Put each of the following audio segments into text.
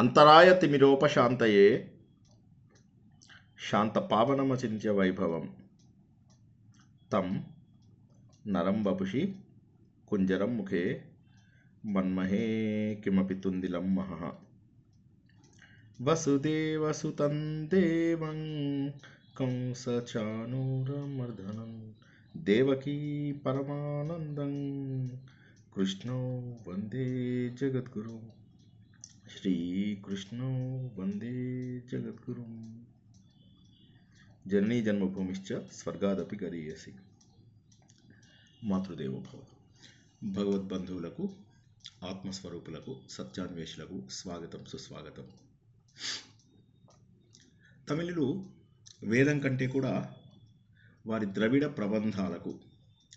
అంతరాయతిమిరోపశాంతయే శాంతపావనమచింత్య వైభవం తం నరం వపుషి కుంజరం ముఖే మన్మహే కిమపి తుందిలం మహః. వసుదేవసుతం దేవం కంసచానూరమర్దనం దేవకీ పరమానందం కృష్ణో వందే జగద్గురుం. శ్రీకృష్ణో వందే జగద్గురుం. జననీ జన్మభూమిశ్చ స్వర్గాదపి గరీయసి. మాతృదేవో భవ. భగవద్బంధువులకు, ఆత్మస్వరూపులకు, సత్యాన్వేషులకు స్వాగతం, సుస్వాగతం. తమిళులు వేదం కంటే కూడా వారి ద్రవిడ ప్రబంధాలకు,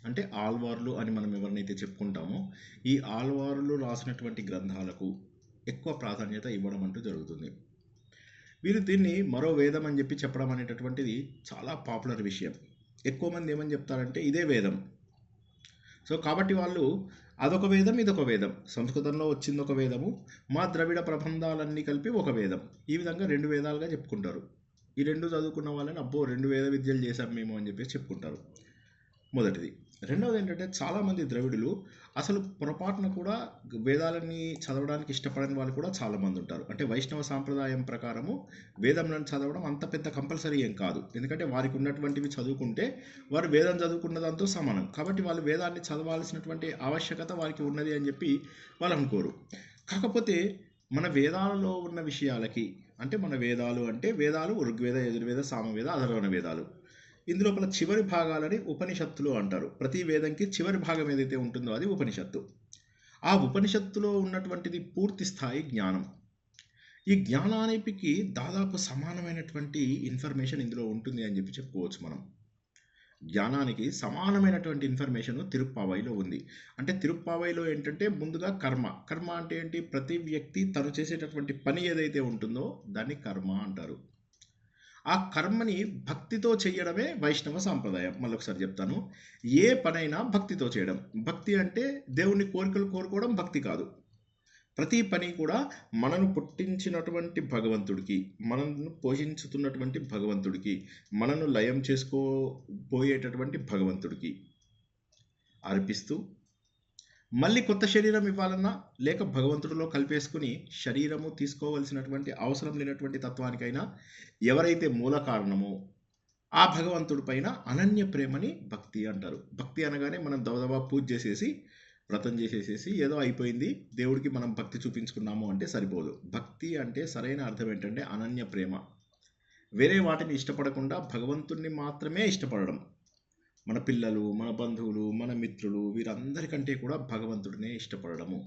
అంటే ఆల్వార్లు అని మనం ఎవరినైతే చెప్పుకుంటామో ఈ ఆల్వార్లు రాసినటువంటి గ్రంథాలకు ఎక్కువ ప్రాధాన్యత ఇవ్వడం అంటూ జరుగుతుంది. వీరు దీన్ని మరో వేదం అని చెప్పి చెప్పడం అనేటటువంటిది చాలా పాపులర్ విషయం. ఎక్కువ మంది ఏమని చెప్తారంటే ఇదే వేదం. సో కాబట్టి వాళ్ళు అదొక వేదం, ఇదొక వేదం, సంస్కృతంలో వచ్చింది ఒక వేదము, మా ద్రవిడ ప్రబంధాలన్నీ కలిపి ఒక వేదం, ఈ విధంగా రెండు వేదాలుగా చెప్పుకుంటారు. ఈ రెండు చదువుకున్న వాళ్ళని అబ్బో 2 వేద విద్యలు చేశాం మేము అని చెప్పేసి చెప్పుకుంటారు. మొదటిది. రెండవది ఏంటంటే చాలామంది ద్రవిడులు అసలు పొరపాటున కూడా వేదాలని చదవడానికి ఇష్టపడని వాళ్ళు కూడా చాలామంది ఉంటారు. అంటే వైష్ణవ సాంప్రదాయం ప్రకారము వేదంలను చదవడం అంత పెద్ద కంపల్సరీ ఏం కాదు. ఎందుకంటే వారికి ఉన్నటువంటివి చదువుకుంటే వారు వేదం చదువుకున్న దాంతో సమానం. కాబట్టి వాళ్ళు వేదాన్ని చదవాల్సినటువంటి ఆవశ్యకత వారికి ఉన్నది అని చెప్పి వాళ్ళు అనుకోరు. కాకపోతే మన వేదాలలో ఉన్న విషయాలకి, అంటే మన వేదాలు అంటే వేదాలు ఋగ్వేద, యజుర్వేద, సామవేద, అథర్వణ వేదాలు, ఇందులోపల చివరి భాగాలని ఉపనిషత్తులు అంటారు. ప్రతి వేదంకి చివరి భాగం ఏదైతే ఉంటుందో అది ఉపనిషత్తు. ఆ ఉపనిషత్తులో ఉన్నటువంటిది పూర్తి స్థాయి జ్ఞానం. ఈ జ్ఞానానికి దాదాపు సమానమైనటువంటి ఇన్ఫర్మేషన్ ఇందులో ఉంటుంది అని చెప్పి చెప్పుకోవచ్చు మనం. జ్ఞానానికి సమానమైనటువంటి ఇన్ఫర్మేషన్ తిరుప్పావైలో ఉంది. అంటే తిరుప్పావైలో ఏంటంటే ముందుగా కర్మ. కర్మ అంటే ఏంటి? ప్రతి వ్యక్తి తను చేసేటటువంటి పని ఏదైతే ఉంటుందో దాన్ని కర్మ అంటారు. ఆ కర్మని భక్తితో చేయడమే వైష్ణవ సాంప్రదాయం. మళ్ళొకసారి చెప్తాను. ఏ పనైనా భక్తితో చేయడం. భక్తి అంటే దేవుని కోరికలు కోరుకోవడం భక్తి కాదు. ప్రతి పని కూడా మనను పుట్టించినటువంటి భగవంతుడికి, మనను పోషించుతున్నటువంటి భగవంతుడికి, మనను లయం చేసుకోబోయేటటువంటి భగవంతుడికి అర్పిస్తూ, మళ్ళీ కొత్త శరీరం ఇవ్వాలన్నా లేక భగవంతుడిలో కలిపేసుకుని శరీరము తీసుకోవలసినటువంటి అవసరం లేనటువంటి తత్వానికైనా ఎవరైతే మూల కారణమో ఆ భగవంతుడి పైన అనన్య ప్రేమని భక్తి అంటారు. భక్తి అనగానే మనం దవదవా పూజ చేసేసి, వ్రతం చేసేసేసి ఏదో అయిపోయింది, దేవుడికి మనం భక్తి చూపించుకున్నాము అంటే సరిపోదు. భక్తి అంటే సరైన అర్థం ఏంటంటే అనన్య ప్రేమ. వేరే వాటిని ఇష్టపడకుండా భగవంతుడిని మాత్రమే ఇష్టపడడం. మన పిల్లలు, మన బంధువులు, మన మిత్రులు, వీరందరికంటే కూడా భగవంతుడినే ఇష్టపడము.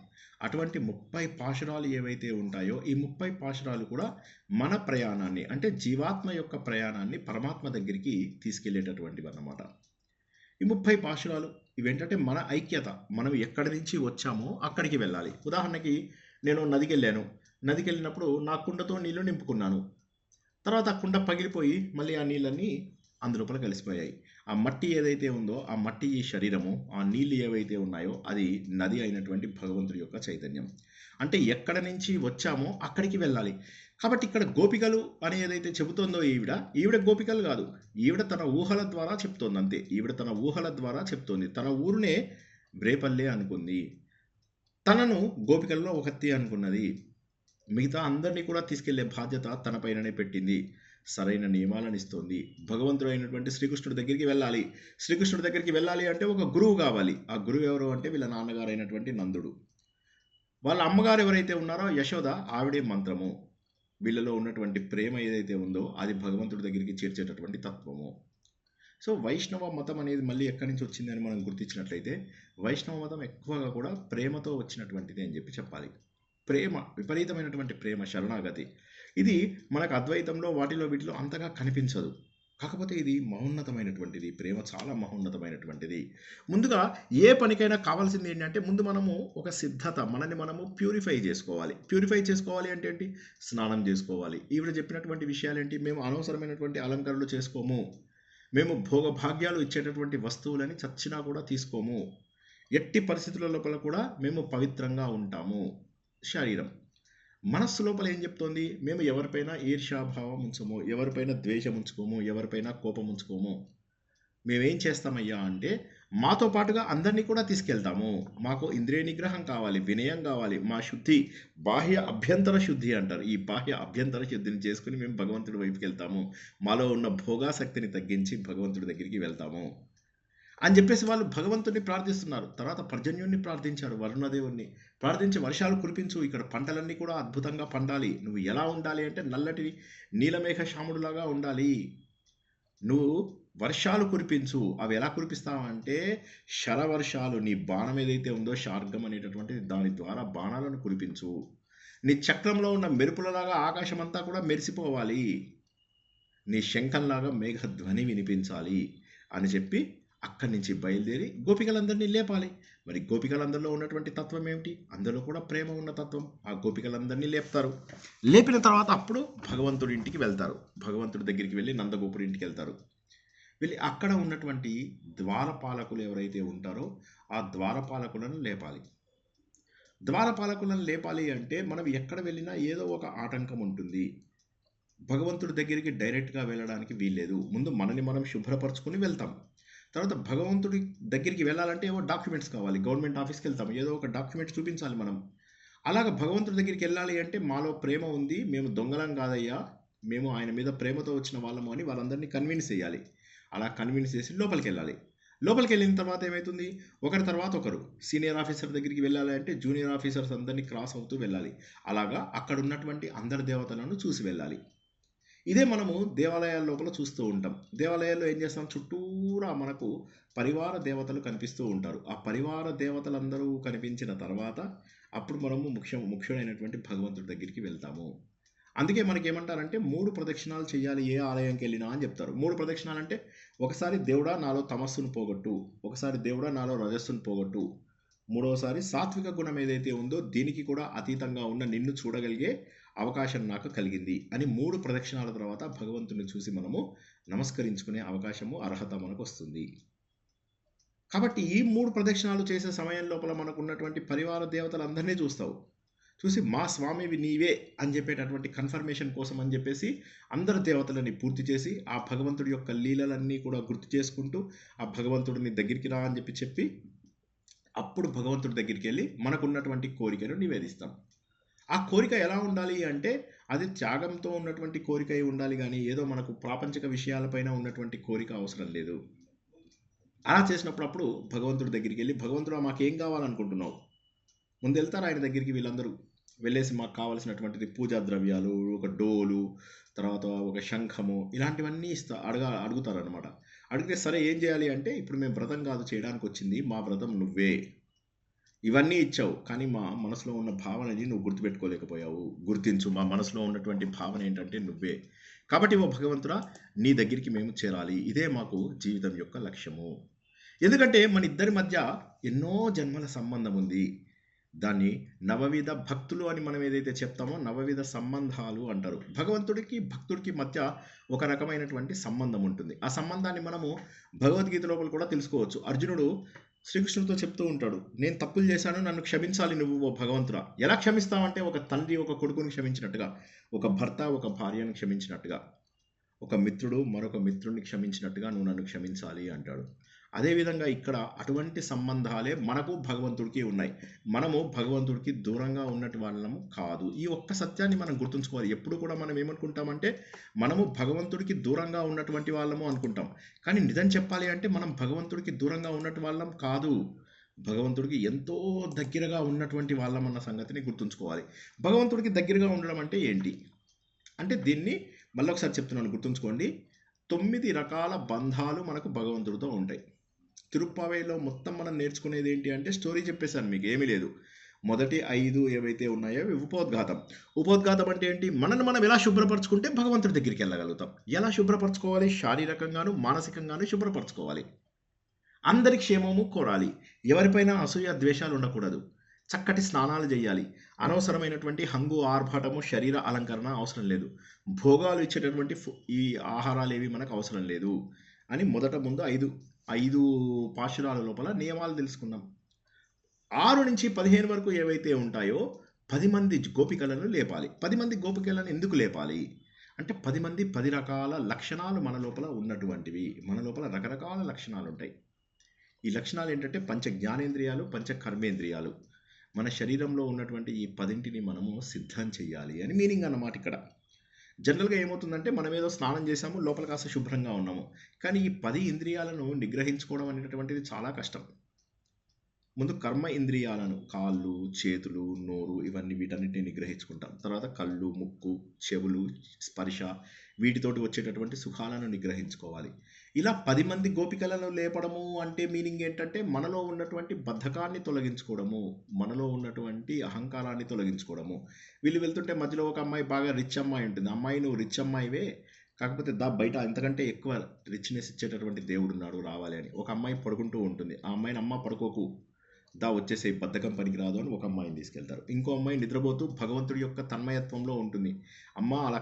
అటువంటి 30 పాశురాలు ఏవైతే ఉంటాయో ఈ 30 పాశురాలు కూడా మన ప్రయాణాన్ని, అంటే జీవాత్మ యొక్క ప్రయాణాన్ని పరమాత్మ దగ్గరికి తీసుకెళ్లేటటువంటివి అన్నమాట. ఈ 30 పాశురాలు ఇవేంటంటే మన ఐక్యత, మనం ఎక్కడి నుంచి వచ్చామో అక్కడికి వెళ్ళాలి. ఉదాహరణకి నేను నదికి వెళ్ళాను. నదికి వెళ్ళినప్పుడు నా కుండతో నీళ్లు నింపుకున్నాను. తర్వాత ఆ కుండ పగిలిపోయి మళ్ళీ ఆ నీళ్ళన్నీ అందులోపల కలిసిపోయాయి. ఆ మట్టి ఏదైతే ఉందో ఆ మట్టి ఈ శరీరము, ఆ నీళ్ళు ఏవైతే ఉన్నాయో అది నది అయినటువంటి భగవంతుడి యొక్క చైతన్యం. అంటే ఎక్కడ నుంచి వచ్చామో అక్కడికి వెళ్ళాలి. కాబట్టి ఇక్కడ గోపికలు అని ఏదైతే చెబుతోందో ఈవిడ గోపికలు కాదు. ఈవిడ తన ఊహల ద్వారా చెప్తోంది అంతే. ఈవిడ తన ఊహల ద్వారా చెప్తోంది. తన ఊరునే బ్రేపల్లే అనుకుంది. తనను గోపికల్లో ఒకత్తి అనుకున్నది. మిగతా అందరినీ కూడా తీసుకెళ్లే బాధ్యత తన పైననే పెట్టింది. సరైన నియమాలను ఇస్తోంది. భగవంతుడు అయినటువంటి శ్రీకృష్ణుడి దగ్గరికి వెళ్ళాలి. శ్రీకృష్ణుడి దగ్గరికి వెళ్ళాలి అంటే ఒక గురువు కావాలి. ఆ గురువు ఎవరు అంటే వీళ్ళ నాన్నగారు అయినటువంటి నందుడు. వాళ్ళ అమ్మగారు ఎవరైతే ఉన్నారో యశోద, ఆవిడే మంత్రము. వీళ్ళలో ఉన్నటువంటి ప్రేమ ఏదైతే ఉందో అది భగవంతుడి దగ్గరికి చేర్చేటటువంటి తత్వము. సో వైష్ణవ మతం అనేది మళ్ళీ ఎక్కడి నుంచి వచ్చింది అని మనం గుర్తించినట్లయితే వైష్ణవ మతం ఎక్కువగా కూడా ప్రేమతో వచ్చినటువంటిది అని చెప్పి చెప్పాలి. ప్రేమ, విపరీతమైనటువంటి ప్రేమ, శరణాగతి. ఇది మనకు అద్వైతంలో వాటిలో వీటిలో అంతగా కనిపించదు. కాకపోతే ఇది మహోన్నతమైనటువంటిది. ప్రేమ చాలా మహోన్నతమైనటువంటిది. ముందుగా ఏ పనికైనా కావాల్సింది ఏంటంటే ముందు మనము ఒక సిద్ధత, మనని మనము ప్యూరిఫై చేసుకోవాలి. ప్యూరిఫై చేసుకోవాలి అంటే ఏంటి? స్నానం చేసుకోవాలి. ఈవిడ చెప్పినటువంటి విషయాలు ఏంటి? మేము అనవసరమైనటువంటి అలంకరణలు చేసుకోము. మేము భోగభాగ్యాలు ఇచ్చేటటువంటి వస్తువులని చచ్చినా కూడా తీసుకోము. ఎట్టి పరిస్థితుల లోపల కూడా మేము పవిత్రంగా ఉంటాము. శరీరం. మనస్సు లోపల ఏం చెప్తోంది? మేము ఎవరిపైన ఈర్ష్యాభావం ఉంచము, ఎవరిపైన ద్వేషం ఉంచుకోము, ఎవరిపైన కోపం ఉంచుకోము. మేమేం చేస్తామయ్యా అంటే మాతో పాటుగా అందరినీ కూడా తీసుకెళ్తాము. మాకు ఇంద్రియ నిగ్రహం కావాలి, వినయం కావాలి, మా శుద్ధి బాహ్య అభ్యంతర శుద్ధి అంటారు. ఈ బాహ్య అభ్యంతర శుద్ధిని చేసుకుని మేము భగవంతుడి వైపుకి వెళ్తాము. మాలో ఉన్న భోగాసక్తిని తగ్గించి భగవంతుడి దగ్గరికి వెళ్తాము అని చెప్పేసి వాళ్ళు భగవంతుడిని ప్రార్థిస్తున్నారు. తర్వాత పర్జన్యుడిని ప్రార్థించారు, వరుణదేవుణ్ణి ప్రార్థించి వర్షాలు కురిపించు, ఇక్కడ పంటలన్నీ కూడా అద్భుతంగా పండాలి. నువ్వు ఎలా ఉండాలి అంటే నల్లటి నీలమేఘ శ్యాముడులాగా ఉండాలి. నువ్వు వర్షాలు కురిపించు. అవి ఎలా కురిపిస్తావంటే శరవర్షాలు. నీ బాణం ఏదైతే ఉందో శార్గం అనేటటువంటిది, దాని ద్వారా బాణాలను కురిపించు. నీ చక్రంలో ఉన్న మెరుపులలాగా ఆకాశం అంతా కూడా మెరిసిపోవాలి. నీ శంఖంలాగా మేఘధ్వని వినిపించాలి అని చెప్పి అక్కడి నుంచి బయలుదేరి గోపికలందరినీ లేపాలి. మరి గోపికలందరిలో ఉన్నటువంటి తత్వం ఏమిటి? అందులో కూడా ప్రేమ ఉన్న తత్వం. ఆ గోపికలందరినీ లేపుతారు. లేపిన తర్వాత అప్పుడు భగవంతుడి ఇంటికి వెళ్తారు. భగవంతుడి దగ్గరికి వెళ్ళి నందగోపుడి ఇంటికి వెళ్తారు. వెళ్ళి అక్కడ ఉన్నటువంటి ద్వారపాలకులు ఎవరైతే ఉంటారో ఆ ద్వారపాలకులను లేపాలి. ద్వారపాలకులను లేపాలి అంటే మనం ఎక్కడ వెళ్ళినా ఏదో ఒక ఆటంకం ఉంటుంది. భగవంతుడి దగ్గరికి డైరెక్ట్గా వెళ్ళడానికి వీల్లేదు. ముందు మనని మనం శుభ్రపరచుకొని వెళ్తాం. తర్వాత భగవంతుడి దగ్గరికి వెళ్ళాలంటే ఏవో డాక్యుమెంట్స్ కావాలి. గవర్నమెంట్ ఆఫీస్కి వెళ్తాం, ఏదో ఒక డాక్యుమెంట్స్ చూపించాలి మనం. అలాగ భగవంతుడి దగ్గరికి వెళ్ళాలి అంటే మాలో ప్రేమ ఉంది, మేము దొంగలం కాదయ్యా, మేము ఆయన మీద ప్రేమతో వచ్చిన వాళ్ళము అని వాళ్ళందరినీ కన్విన్స్ చేయాలి. అలా కన్విన్స్ చేసి లోపలికి వెళ్ళాలి. లోపలికి వెళ్ళిన తర్వాత ఏమవుతుంది? ఒకరి తర్వాత ఒకరు సీనియర్ ఆఫీసర్ దగ్గరికి వెళ్ళాలి అంటే జూనియర్ ఆఫీసర్స్ అందరినీ క్రాస్ అవుతూ వెళ్ళాలి. అలాగా అక్కడ ఉన్నటువంటి అందరి దేవతలను చూసి వెళ్ళాలి. ఇదే మనము దేవాలయాల లోపల చూస్తూ ఉంటాం. దేవాలయాల్లో ఏం చేస్తాం? చుట్టూరా మనకు పరివార దేవతలు కనిపిస్తూ ఉంటారు. ఆ పరివార దేవతలందరూ కనిపించిన తర్వాత అప్పుడు మనము ముఖ్యమైనటువంటి భగవంతుడి దగ్గరికి వెళ్తాము. అందుకే మనకి ఏమంటారంటే 3 ప్రదక్షిణాలు చేయాలి ఏ ఆలయంకి వెళ్ళినా అని చెప్తారు. 3 ప్రదక్షిణాలు అంటే ఒకసారి దేవుడా నాలో తమస్సును పోగొట్టు, ఒకసారి దేవుడా నాలో రజస్సును పోగొట్టు, మూడవసారి సాత్విక గుణం ఏదైతే ఉందో దీనికి కూడా అతీతంగా ఉన్న నిన్ను చూడగలిగే అవకాశం నాకు కలిగింది అని 3 ప్రదక్షిణాల తర్వాత భగవంతుని చూసి మనము నమస్కరించుకునే అవకాశము, అర్హత మనకు వస్తుంది. కాబట్టి ఈ 3 ప్రదక్షిణాలు చేసే సమయం లోపల మనకు ఉన్నటువంటి పరివార దేవతలందరినీ చూస్తావు. చూసి మా స్వామివి నీవే అని చెప్పేటటువంటి కన్ఫర్మేషన్ కోసం అని చెప్పేసి అందరు దేవతలని పూర్తి చేసి ఆ భగవంతుడి యొక్క లీలలన్నీ కూడా గుర్తు చేసుకుంటూ ఆ భగవంతుడిని దగ్గరికి రా అని చెప్పి అప్పుడు భగవంతుడి దగ్గరికి వెళ్ళి మనకున్నటువంటి కోరికను నివేదిస్తాం. ఆ కోరిక ఎలా ఉండాలి అంటే అది త్యాగంతో ఉన్నటువంటి కోరిక అయి ఉండాలి, కానీ ఏదో మనకు ప్రాపంచిక విషయాలపైన ఉన్నటువంటి కోరిక అవసరం లేదు. అలా చేసినప్పుడు అప్పుడు భగవంతుడి దగ్గరికి వెళ్ళి భగవంతుడు మాకేం కావాలనుకుంటున్నావు? ముందు వెళ్తారు ఆయన దగ్గరికి వీళ్ళందరూ. వెళ్ళేసి మాకు కావాల్సినటువంటిది పూజా ద్రవ్యాలు, ఒక డోలు, తర్వాత ఒక శంఖము, ఇలాంటివన్నీ అడుగుతారనమాట. అడిగితే సరే ఏం చేయాలి అంటే ఇప్పుడు మేము వ్రతం కాదు చేయడానికి వచ్చింది, మా వ్రతం నువ్వే. ఇవన్నీ ఇచ్చావు కానీ మా మనసులో ఉన్న భావనని నువ్వు గుర్తుపెట్టుకోలేకపోయావు. గుర్తించు, మా మనసులో ఉన్నటువంటి భావన ఏంటంటే నువ్వే. కాబట్టి ఓ భగవంతుడా నీ దగ్గరికి మేము చేరాలి, ఇదే మాకు జీవితం యొక్క లక్ష్యము. ఎందుకంటే మన ఇద్దరి మధ్య ఎన్నో జన్మల సంబంధం ఉంది. దాన్ని నవవిధ భక్తులు అని మనం ఏదైతే చెప్తామో నవవిధ సంబంధాలు అంటారు. భగవంతుడికి భక్తుడికి మధ్య ఒక రకమైనటువంటి సంబంధం ఉంటుంది. ఆ సంబంధాన్ని మనము భగవద్గీత లోపల కూడా తెలుసుకోవచ్చు. అర్జునుడు శ్రీకృష్ణుడితో చెప్తూ ఉంటాడు, నేను తప్పులు చేశాను, నన్ను క్షమించాలి నువ్వు ఓ భగవంతుడా. ఎలా క్షమిస్తావంటే ఒక తండ్రి ఒక కొడుకుని క్షమించినట్టుగా, ఒక భర్త ఒక భార్యను క్షమించినట్టుగా, ఒక మిత్రుడు మరొక మిత్రుడిని క్షమించినట్టుగా నువ్వు నన్ను క్షమించాలి అంటాడు. అదేవిధంగా ఇక్కడ అటువంటి సంబంధాలే మనకు భగవంతుడికి ఉన్నాయి. మనము భగవంతుడికి దూరంగా ఉన్నటి వాళ్ళము కాదు. ఈ ఒక్క సత్యాన్ని మనం గుర్తుంచుకోవాలి. ఎప్పుడు కూడా మనం ఏమనుకుంటామంటే మనము భగవంతుడికి దూరంగా ఉన్నటువంటి వాళ్ళము అనుకుంటాం. కానీ నిజం చెప్పాలి అంటే మనం భగవంతుడికి దూరంగా ఉన్నటి వాళ్ళం కాదు. భగవంతుడికి ఎంతో దగ్గరగా ఉన్నటువంటి వాళ్ళం అన్న సంగతిని గుర్తుంచుకోవాలి. భగవంతుడికి దగ్గరగా ఉండడం అంటే ఏంటి అంటే దీన్ని మళ్ళీ ఒకసారి చెప్తున్నాను, గుర్తుంచుకోండి. 9 రకాల బంధాలు మనకు భగవంతుడితో ఉంటాయి. తిరుప్పావైలో మొత్తం మనం నేర్చుకునేది ఏంటి అంటే స్టోరీ చెప్పేశాను మీకు, ఏమీ లేదు. మొదటి 5 ఏవైతే ఉన్నాయో అవి ఉపోద్ఘాతం. ఉపోద్ఘాతం అంటే ఏంటి? మనల్ని మనం ఎలా శుభ్రపరచుకుంటే భగవంతుడి దగ్గరికి వెళ్ళగలుగుతాం. ఎలా శుభ్రపరచుకోవాలి? శారీరకంగాను మానసికంగాను శుభ్రపరచుకోవాలి. అందరి క్షేమము కోరాలి. ఎవరిపైన అసూయ ద్వేషాలు ఉండకూడదు. చక్కటి స్నానాలు చేయాలి. అనవసరమైనటువంటి హంగు ఆర్భాటము శరీర అలంకరణ అవసరం లేదు. భోగాలు ఇచ్చేటటువంటి ఈ ఆహారాలు ఏవి మనకు అవసరం లేదు అని ముందు 5 పాశురాల లోపల నియమాలు తెలుసుకున్నాం. 6 నుంచి 15 వరకు ఏవైతే ఉంటాయో 10 మంది గోపికలను లేపాలి. 10 మంది గోపికలను ఎందుకు లేపాలి అంటే 10 మంది 10 రకాల లక్షణాలు మన లోపల ఉన్నటువంటివి. మన లోపల రకరకాల లక్షణాలు ఉంటాయి. ఈ లక్షణాలు ఏంటంటే పంచ జ్ఞానేంద్రియాలు, పంచ కర్మేంద్రియాలు. మన శరీరంలో ఉన్నటువంటి ఈ 10ంటిని మనము సిద్ధం చేయాలి అని మీనింగ్ అన్నమాట ఇక్కడ. జనరల్‌గా ఏమవుతుందంటే మనం ఏదో స్నానం చేసాము, లోపల కాస్త శుభ్రంగా ఉన్నాము. కానీ ఈ 10 ఇంద్రియాలను నిగ్రహించుకోవడం అనేటటువంటిది చాలా కష్టం. ముందు కర్మ ఇంద్రియాలను కాళ్ళు, చేతులు, నోరు ఇవన్నీ వీటన్నిటిని నిగ్రహించుకుంటాం. తర్వాత కళ్ళు, ముక్కు, చెవులు, స్పర్శ వీటితోటి వచ్చేటటువంటి సుఖాలను నిగ్రహించుకోవాలి. ఇలా 10 మంది గోపికలను లేపడము అంటే మీనింగ్ ఏంటంటే మనలో ఉన్నటువంటి బద్ధకాన్ని తొలగించుకోవడము, మనలో ఉన్నటువంటి అహంకారాన్ని తొలగించుకోవడము. వీళ్ళు వెళ్తుంటే మధ్యలో ఒక అమ్మాయి బాగా రిచ్ అమ్మాయి ఉంటుంది. అమ్మాయి నువ్వు రిచ్ అమ్మాయివే, కాకపోతే బయట ఇంతకంటే ఎక్కువ రిచ్‌నెస్ ఇచ్చేటటువంటి దేవుడున్నాడు రావాలి అని. ఒక అమ్మాయి పడుకుంటూ ఉంటుంది. ఆ అమ్మాయిని అమ్మ పడుకోకు, వచ్చేసేయి బద్ధకం పనికిరాదు అని ఒక అమ్మాయిని తీసుకెళ్తారు. ఇంకో అమ్మాయి నిద్రపోతూ భగవంతుడి యొక్క తన్మయత్వంలో ఉంటుంది. అమ్మ అలా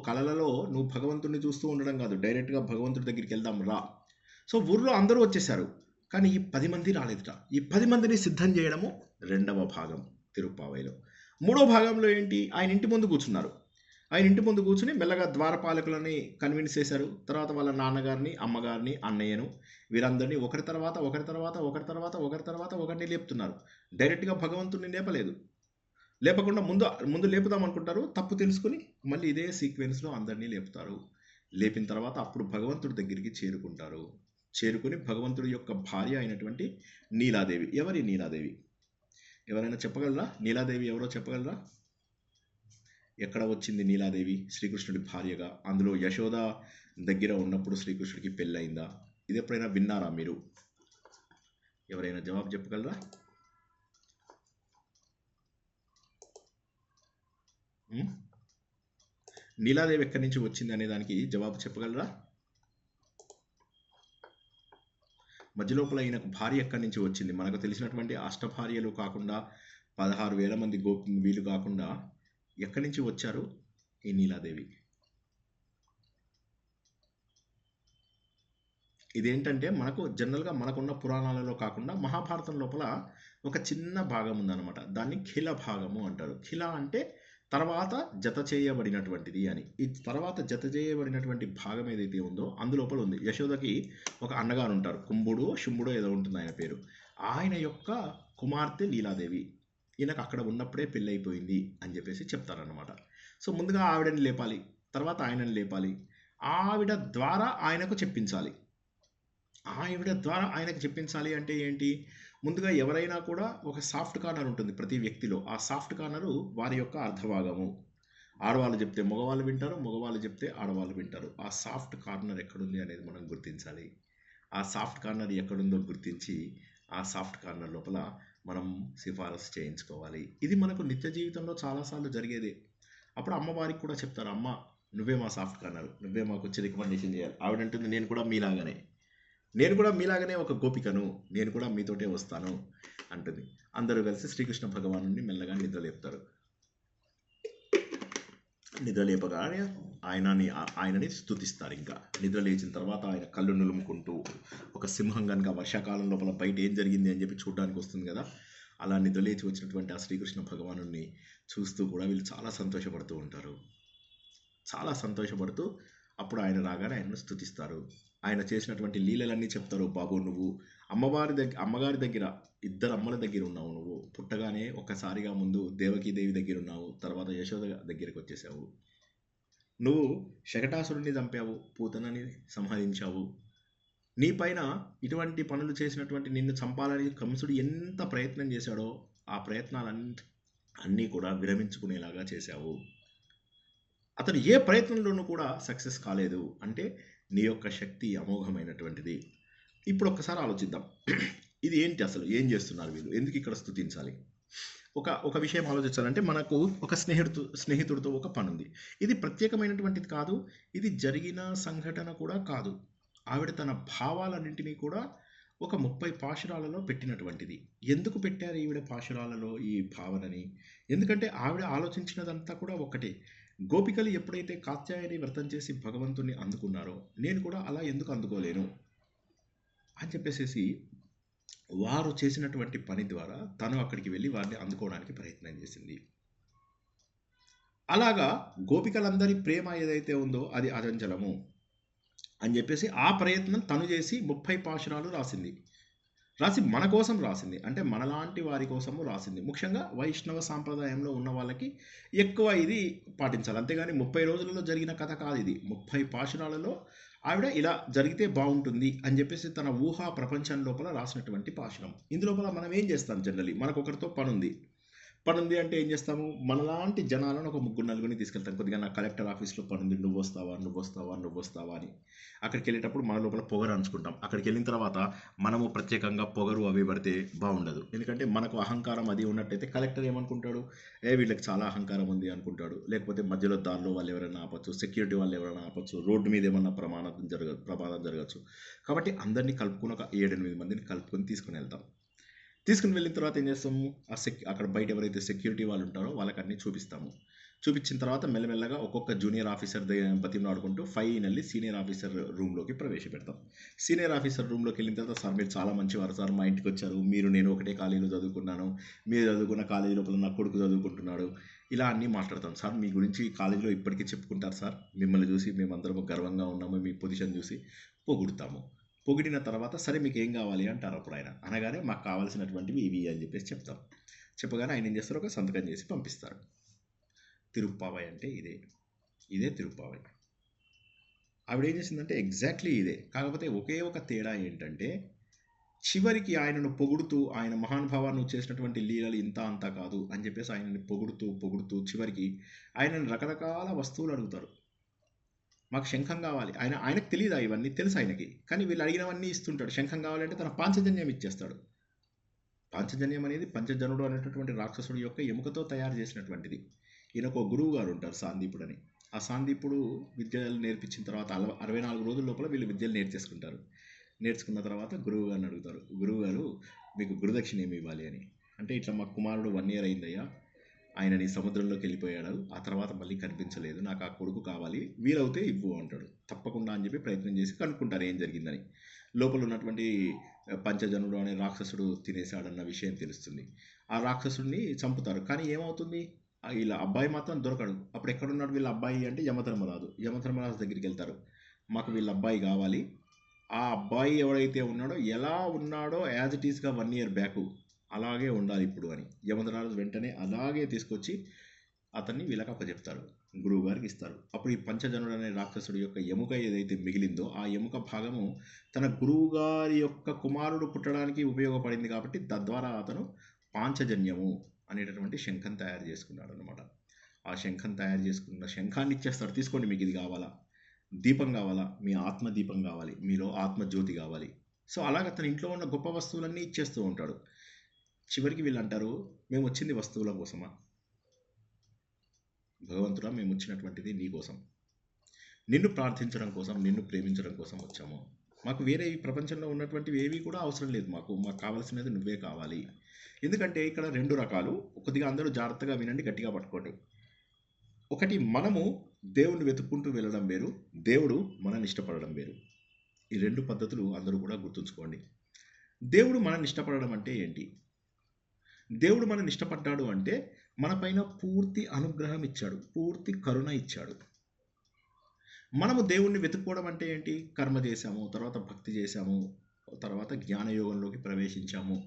కళలలో నువ్వు భగవంతుడిని చూస్తూ ఉండడం కాదు, డైరెక్ట్‌గా భగవంతుడి దగ్గరికి వెళ్దాం రా. సో ఊర్లో అందరూ వచ్చేసారు. కానీ ఈ 10 మంది రాలేదుట. ఈ 10 మందిని సిద్ధం చేయడము రెండవ భాగం తిరుప్పావైలో. మూడో భాగంలో ఏంటి? ఆయన ఇంటి ముందు కూర్చున్నారు. ఆయన ఇంటి ముందు కూర్చుని మెల్లగా ద్వారపాలకులని కన్విన్స్ చేశారు. తర్వాత వాళ్ళ నాన్నగారిని, అమ్మగారిని, అన్నయ్యను వీరందరినీ ఒకరి తర్వాత ఒకరిని లేపుతున్నారు. డైరెక్ట్‌గా భగవంతుడిని లేపలేదు. లేపకుండా ముందు లేపుదాం అనుకుంటారు. తప్పు తెలుసుకొని మళ్ళీ ఇదే సీక్వెన్స్‌లో అందరినీ లేపుతారు. లేపిన తర్వాత అప్పుడు భగవంతుడి దగ్గరికి చేరుకుంటారు. చేరుకొని భగవంతుడి యొక్క భార్య అయినటువంటి నీలాదేవి. ఎవరి నీలాదేవి? ఎవరైనా చెప్పగలరా? నీలాదేవి ఎవరో చెప్పగలరా? ఎక్కడ వచ్చింది నీలాదేవి శ్రీకృష్ణుడి భార్యగా? అందులో యశోద దగ్గర ఉన్నప్పుడు శ్రీకృష్ణుడికి పెళ్ళయిందా? ఇది ఎప్పుడైనా విన్నారా మీరు? ఎవరైనా జవాబు చెప్పగలరా? నీలాదేవి ఎక్కడి నుంచి వచ్చింది అనే దానికి జవాబు చెప్పగలరా? మధ్యలోపల ఈయనకు భార్య ఎక్కడి నుంచి వచ్చింది? మనకు తెలిసినటువంటి అష్టభార్యలు కాకుండా 16,000 మంది వీళ్ళు కాకుండా ఎక్కడి నుంచి వచ్చారు ఈ నీలాదేవి? ఇదేంటంటే మనకు జనరల్‌గా మనకున్న పురాణాలలో కాకుండా మహాభారతం లోపల ఒక చిన్న భాగం ఉందన్నమాట. దాన్ని ఖిల భాగము అంటారు. ఖిల అంటే తర్వాత జత చేయబడినటువంటిది అని. ఈ తర్వాత జత చేయబడినటువంటి భాగం ఏదైతే ఉందో అందులోపల ఉంది. యశోదకి ఒక అన్నగారు ఉంటారు. కుంభుడో, శుంభుడో ఏదో ఉంటుంది ఆయన పేరు. ఆయన యొక్క కుమార్తె లీలాదేవి. ఈయనకు అక్కడ ఉన్నప్పుడే పెళ్ళైపోయింది అని చెప్పేసి చెప్తారన్నమాట. సో ముందుగా ఆవిడని లేపాలి, తర్వాత ఆయనని లేపాలి, ఆవిడ ద్వారా ఆయనకు చెప్పించాలి. ఆయనకు చెప్పించాలి అంటే ఏంటి? ముందుగా ఎవరైనా కూడా ఒక సాఫ్ట్ కార్నర్ ఉంటుంది ప్రతి వ్యక్తిలో. ఆ సాఫ్ట్ కార్నరు వారి యొక్క అర్ధభాగము. ఆడవాళ్ళు చెప్తే మగవాళ్ళు వింటారు, మగవాళ్ళు చెప్తే ఆడవాళ్ళు వింటారు. ఆ సాఫ్ట్ కార్నర్ ఎక్కడుంది అనేది మనం గుర్తించాలి. ఆ సాఫ్ట్ కార్నర్ ఎక్కడుందో గుర్తించి ఆ సాఫ్ట్ కార్నర్ లోపల మనం సిఫారసు చేయించుకోవాలి. ఇది మనకు నిత్య జీవితంలో చాలాసార్లు జరిగేదే. అప్పుడు అమ్మవారికి కూడా చెప్తారు, అమ్మ నువ్వే మా సాఫ్ట్ కార్నర్, నువ్వే మాకు వచ్చి రికమెండేషన్ చేయాలి. ఆవిడంటుంది నేను కూడా మీలాగనే ఒక గోపికను, నేను కూడా మీతోటే వస్తాను అంటుంది. అందరూ కలిసి శ్రీకృష్ణ భగవానుని మెల్లగా నిద్రలేపుతారు. నిద్రలేపగానే ఆయనని స్తుతిస్తారు. ఇంకా నిద్ర లేచిన తర్వాత ఆయన కళ్ళు నులుముకుంటూ ఒక సింహం కనుక వర్షాకాలం లోపల బయట ఏం జరిగింది అని చెప్పి చూడడానికి వస్తుంది కదా, అలా నిద్రలేచి వచ్చినటువంటి ఆ శ్రీకృష్ణ భగవానుని చూస్తూ కూడా వీళ్ళు చాలా సంతోషపడుతూ ఉంటారు. చాలా సంతోషపడుతూ అప్పుడు ఆయన రాగానే ఆయనను స్తుతిస్తారు. ఆయన చేసినటువంటి లీలలన్నీ చెప్తారు. బాబు నువ్వు అమ్మగారి దగ్గర ఇద్దరు అమ్మల దగ్గర ఉన్నావు. నువ్వు పుట్టగానే ఒక్కసారిగా ముందు దేవకీదేవి దగ్గర ఉన్నావు, తర్వాత యశోద దగ్గరికి వచ్చేసావు. నువ్వు శకటాసురుడిని చంపావు, పూతనని సంహరించావు. నీ పైన ఇటువంటి పనులు చేసినటువంటి నిన్ను చంపాలని కంసుడు ఎంత ప్రయత్నం చేశాడో ఆ ప్రయత్నాలన్నీ కూడా విరమించుకునేలాగా చేశావు. అతను ఏ ప్రయత్నంలోనూ కూడా సక్సెస్ కాలేదు. అంటే నీ యొక్క శక్తి అమోఘమైనటువంటిది. ఇప్పుడు ఒక్కసారి ఆలోచిద్దాం, ఇది ఏంటి అసలు? ఏం చేస్తున్నారు వీళ్ళు? ఎందుకు ఇక్కడ స్తుతించాలి? ఒక విషయం ఆలోచించాలంటే మనకు ఒక స్నేహితుడితో ఒక పని ఉంది. ఇది ప్రత్యేకమైనటువంటిది కాదు, ఇది జరిగిన సంఘటన కూడా కాదు. ఆవిడ తన భావాలన్నింటినీ కూడా ఒక 30 పాశురాలలో పెట్టినటువంటిది. ఎందుకు పెట్టారు ఈవిడ పాశురాలలో ఈ భావనని? ఎందుకంటే ఆవిడ ఆలోచించినదంతా కూడా ఒకటే. గోపికలు ఎప్పుడైతే కాత్యాయని వ్రతం చేసి భగవంతుని అందుకున్నారో నేను కూడా అలా ఎందుకు అందుకోలేను అని చెప్పేసి వారు చేసినటువంటి పని ద్వారా తను అక్కడికి వెళ్ళి వారిని అందుకోవడానికి ప్రయత్నం చేసింది. అలాగా గోపికలందరి ప్రేమ ఏదైతే ఉందో అది అచంచలము అని చెప్పేసి ఆ ప్రయత్నం తను చేసి 30 పాశురాలు రాసింది. రాసి మన కోసం రాసింది. అంటే మనలాంటి వారి కోసము రాసింది. ముఖ్యంగా వైష్ణవ సాంప్రదాయంలో ఉన్న వాళ్ళకి ఎక్కువ ఇది పాటించాలి. అంతేగాని 30 రోజులలో జరిగిన కథ కాదు ఇది. 30 పాశురాలలో ఆవిడ ఇలా జరిగితే బాగుంటుంది అని చెప్పేసి తన ఊహా ప్రపంచం లోపల రాసినటువంటి పాశురం. ఇందులోపల మనం ఏం చేస్తాం జనరల్లీ మనకొకరితో పనుంది. పనుంది అంటే ఏం చేస్తాము? మనలాంటి జనాలను ఒక ముగ్గురు నలుగురిని తీసుకెళ్తాం. కొద్దిగా నా కలెక్టర్ ఆఫీస్‌లో పనుంది. నువ్వొస్తావా? నువ్వొస్తావా? నువ్వొస్తావా? అని. అక్కడికెళ్ళేటప్పుడు మన లోపల పొగరు అణుచుకుంటాం. అక్కడికెళ్ళిన తర్వాత మనము ప్రత్యేకంగా పొగరు అవి పడితే బాగుండదు. ఎందుకంటే మనకు అహంకారం అది ఉన్నట్టయితే కలెక్టర్ ఏమనుకుంటాడు? వీళ్ళకి చాలా అహంకారం ఉంది అనుకుంటాడు. లేకపోతే మధ్యలో దారిలో వాళ్ళు ఎవరైనా ఆపొచ్చు. సెక్యూరిటీ వాళ్ళు ఎవరైనా ఆపొచ్చు. రోడ్డు మీద ఏమన్నా ప్రమాదం జరగచ్చు. కాబట్టి అందరిని కలుపుకొని ఒక 7, 8 మందిని కలుపుకొని తీసుకొని వెళ్తాం. తీసుకుని వెళ్ళిన తర్వాత ఏం చేస్తాము? అక్కడ బయట ఎవరైతే సెక్యూరిటీ వాళ్ళు ఉంటారో వాళ్ళకన్నీ చూపిస్తాము. చూపించిన తర్వాత మెల్లమెల్లగా ఒక్కొక్క జూనియర్ ఆఫీసర్ బతిమలాడుకుంటూ ఫైనల్లీ సీనియర్ ఆఫీసర్ రూమ్లోకి ప్రవేశపెడతాం. సీనియర్ ఆఫీసర్ రూమ్లోకి వెళ్ళిన తర్వాత, సార్ మీరు చాలా మంచివారు సార్, మా ఇంటికి వచ్చారు, నేను ఒకటే కాలేజీలో చదువుకున్నాను, మీరు చదువుకున్న కాలేజీ లోపల నా కొడుకు చదువుకుంటున్నాడు, ఇలా అన్నీ మాట్లాడతాం. సార్ మీ గురించి కాలేజీలో ఇప్పటికీ చెప్పుకుంటారు సార్, మిమ్మల్ని చూసి మేమందరం గర్వంగా ఉన్నాము, మీ పొజిషన్ చూసి పొగుడుతాము. పొగిడిన తర్వాత సరే మీకు ఏం కావాలి అంటారు. అప్పుడు ఆయన అనగానే మాకు కావాల్సినటువంటివి ఇవి అని చెప్పేసి చెప్తాం. చెప్పగానే ఆయన ఏం చేస్తారు? ఒక సంతకం చేసి పంపిస్తారు. తిరుప్పావై అంటే ఇదే తిరుప్పావై. ఆవిడ ఏం చేసిందంటే ఎగ్జాక్ట్లీ ఇదే. కాకపోతే ఒకే ఒక తేడా ఏంటంటే చివరికి ఆయనను పొగుడుతూ, ఆయన మహానుభావాన్ని చేసినటువంటి లీలలు ఇంత అంతా కాదు అని చెప్పేసి ఆయనని పొగుడుతూ చివరికి ఆయనను రకరకాల వస్తువులు అడుగుతారు. మాకు శంఖం కావాలి. ఆయనకు తెలియదా ఇవన్నీ? తెలుసు ఆయనకి. కానీ వీళ్ళు అడిగినవన్నీ ఇస్తుంటాడు. శంఖం కావాలంటే తన పాంచజన్యం ఇచ్చేస్తాడు. పాంచజన్యం అనేది పంచజనుడు అనేటటువంటి రాక్షసుడు యొక్క ఎముకతో తయారు చేసినటువంటిది. ఈయనకు ఒక గురువు గారు ఉంటారు, సాందీపుడు అని. ఆ సాందీపుడు విద్యలు నేర్పించిన తర్వాత 64 రోజుల లోపల వీళ్ళు విద్యలు నేర్చేసుకుంటారు. నేర్చుకున్న తర్వాత గురువు గారిని అడుగుతారు, గురువుగారు మీకు గురుదక్షిణ ఏమి ఇవ్వాలి అని. అంటే ఇట్లా మా కుమారుడు 1 year అయిందయ్యా, ఆయన నీ సముద్రంలోకి వెళ్ళిపోయాడు, ఆ తర్వాత మళ్ళీ కనిపించలేదు, నాకు ఆ కొడుకు కావాలి, వీలవుతే ఇవ్వు అంటాడు. తప్పకుండా అని చెప్పి ప్రయత్నం చేసి కనుక్కుంటారు ఏం జరిగిందని. లోపల ఉన్నటువంటి పంచజనుడు అనే రాక్షసుడు తినేశాడన్న విషయం తెలుస్తుంది. ఆ రాక్షసుడిని చంపుతారు. కానీ ఏమవుతుంది? వీళ్ళ అబ్బాయి మాత్రం దొరకడు. అప్పుడు ఎక్కడున్నాడు వీళ్ళ అబ్బాయి అంటే యమధర్మరాజు దగ్గరికి వెళ్తారు. మాకు వీళ్ళ అబ్బాయి కావాలి. ఆ అబ్బాయి ఎవడైతే ఉన్నాడో ఎలా ఉన్నాడో యాజ్ ఇట్ ఈస్గా 1 year బ్యాక్ అలాగే ఉండాలి ఇప్పుడు అని యమధర్మరాజు వెంటనే అలాగే తీసుకొచ్చి అతన్ని వీళ్ళకి అప్పచెప్తారు, గురువు గారికి ఇస్తారు. అప్పుడు ఈ పంచజనుడు అనే రాక్షసుడి యొక్క ఎముక ఏదైతే మిగిలిందో ఆ ఎముక భాగము తన గురువు గారి యొక్క కుమారుడు పుట్టడానికి ఉపయోగపడింది కాబట్టి తద్వారా అతను పాంచజన్యము అనేటటువంటి శంఖం తయారు చేసుకున్నాడు అనమాట. ఆ శంఖం తయారు చేసుకున్న శంఖాన్ని ఇచ్చేస్తాడు, తీసుకోండి మీకు ఇది కావాలా, దీపం కావాలా, మీ ఆత్మ దీపం కావాలి, మీలో ఆత్మజ్యోతి కావాలి. సో అలాగ తన ఇంట్లో ఉన్న గొప్ప వస్తువులన్నీ ఇచ్చేస్తూ ఉంటాడు. చివరికి వీళ్ళు అంటారు, మేము వచ్చింది వస్తువుల కోసమా? భగవంతుడా, మేము వచ్చినటువంటిది నీ కోసం, నిన్ను ప్రార్థించడం కోసం, నిన్ను ప్రేమించడం కోసం వచ్చాము. మాకు వేరే ఈ ప్రపంచంలో ఉన్నటువంటివి ఏవి కూడా అవసరం లేదు, మాకు కావాల్సినది నువ్వే కావాలి. ఎందుకంటే ఇక్కడ 2 రకాలు, కొద్దిగా అందరూ జాగ్రత్తగా వినండి, గట్టిగా పట్టుకోండి. ఒకటి, మనము దేవుణ్ణి వెతుక్కుంటూ వెళ్ళడం వేరు, దేవుడు మనల్ని ఇష్టపడడం వేరు. ఈ 2 పద్ధతులు అందరూ కూడా గుర్తుంచుకోండి. దేవుడు మనల్ని ఇష్టపడడం అంటే ఏంటి? దేవుడు మనల్ని ఇష్టపడ్డాడు అంటే మన పైన పూర్తి అనుగ్రహం ఇచ్చాడు, పూర్తి కరుణ ఇచ్చాడు. మనము దేవుణ్ణి వెతుక్కోవడం అంటే ఏంటి? కర్మ చేశాము, తర్వాత భక్తి చేశాము, తర్వాత జ్ఞానయోగంలోకి ప్రవేశించాము,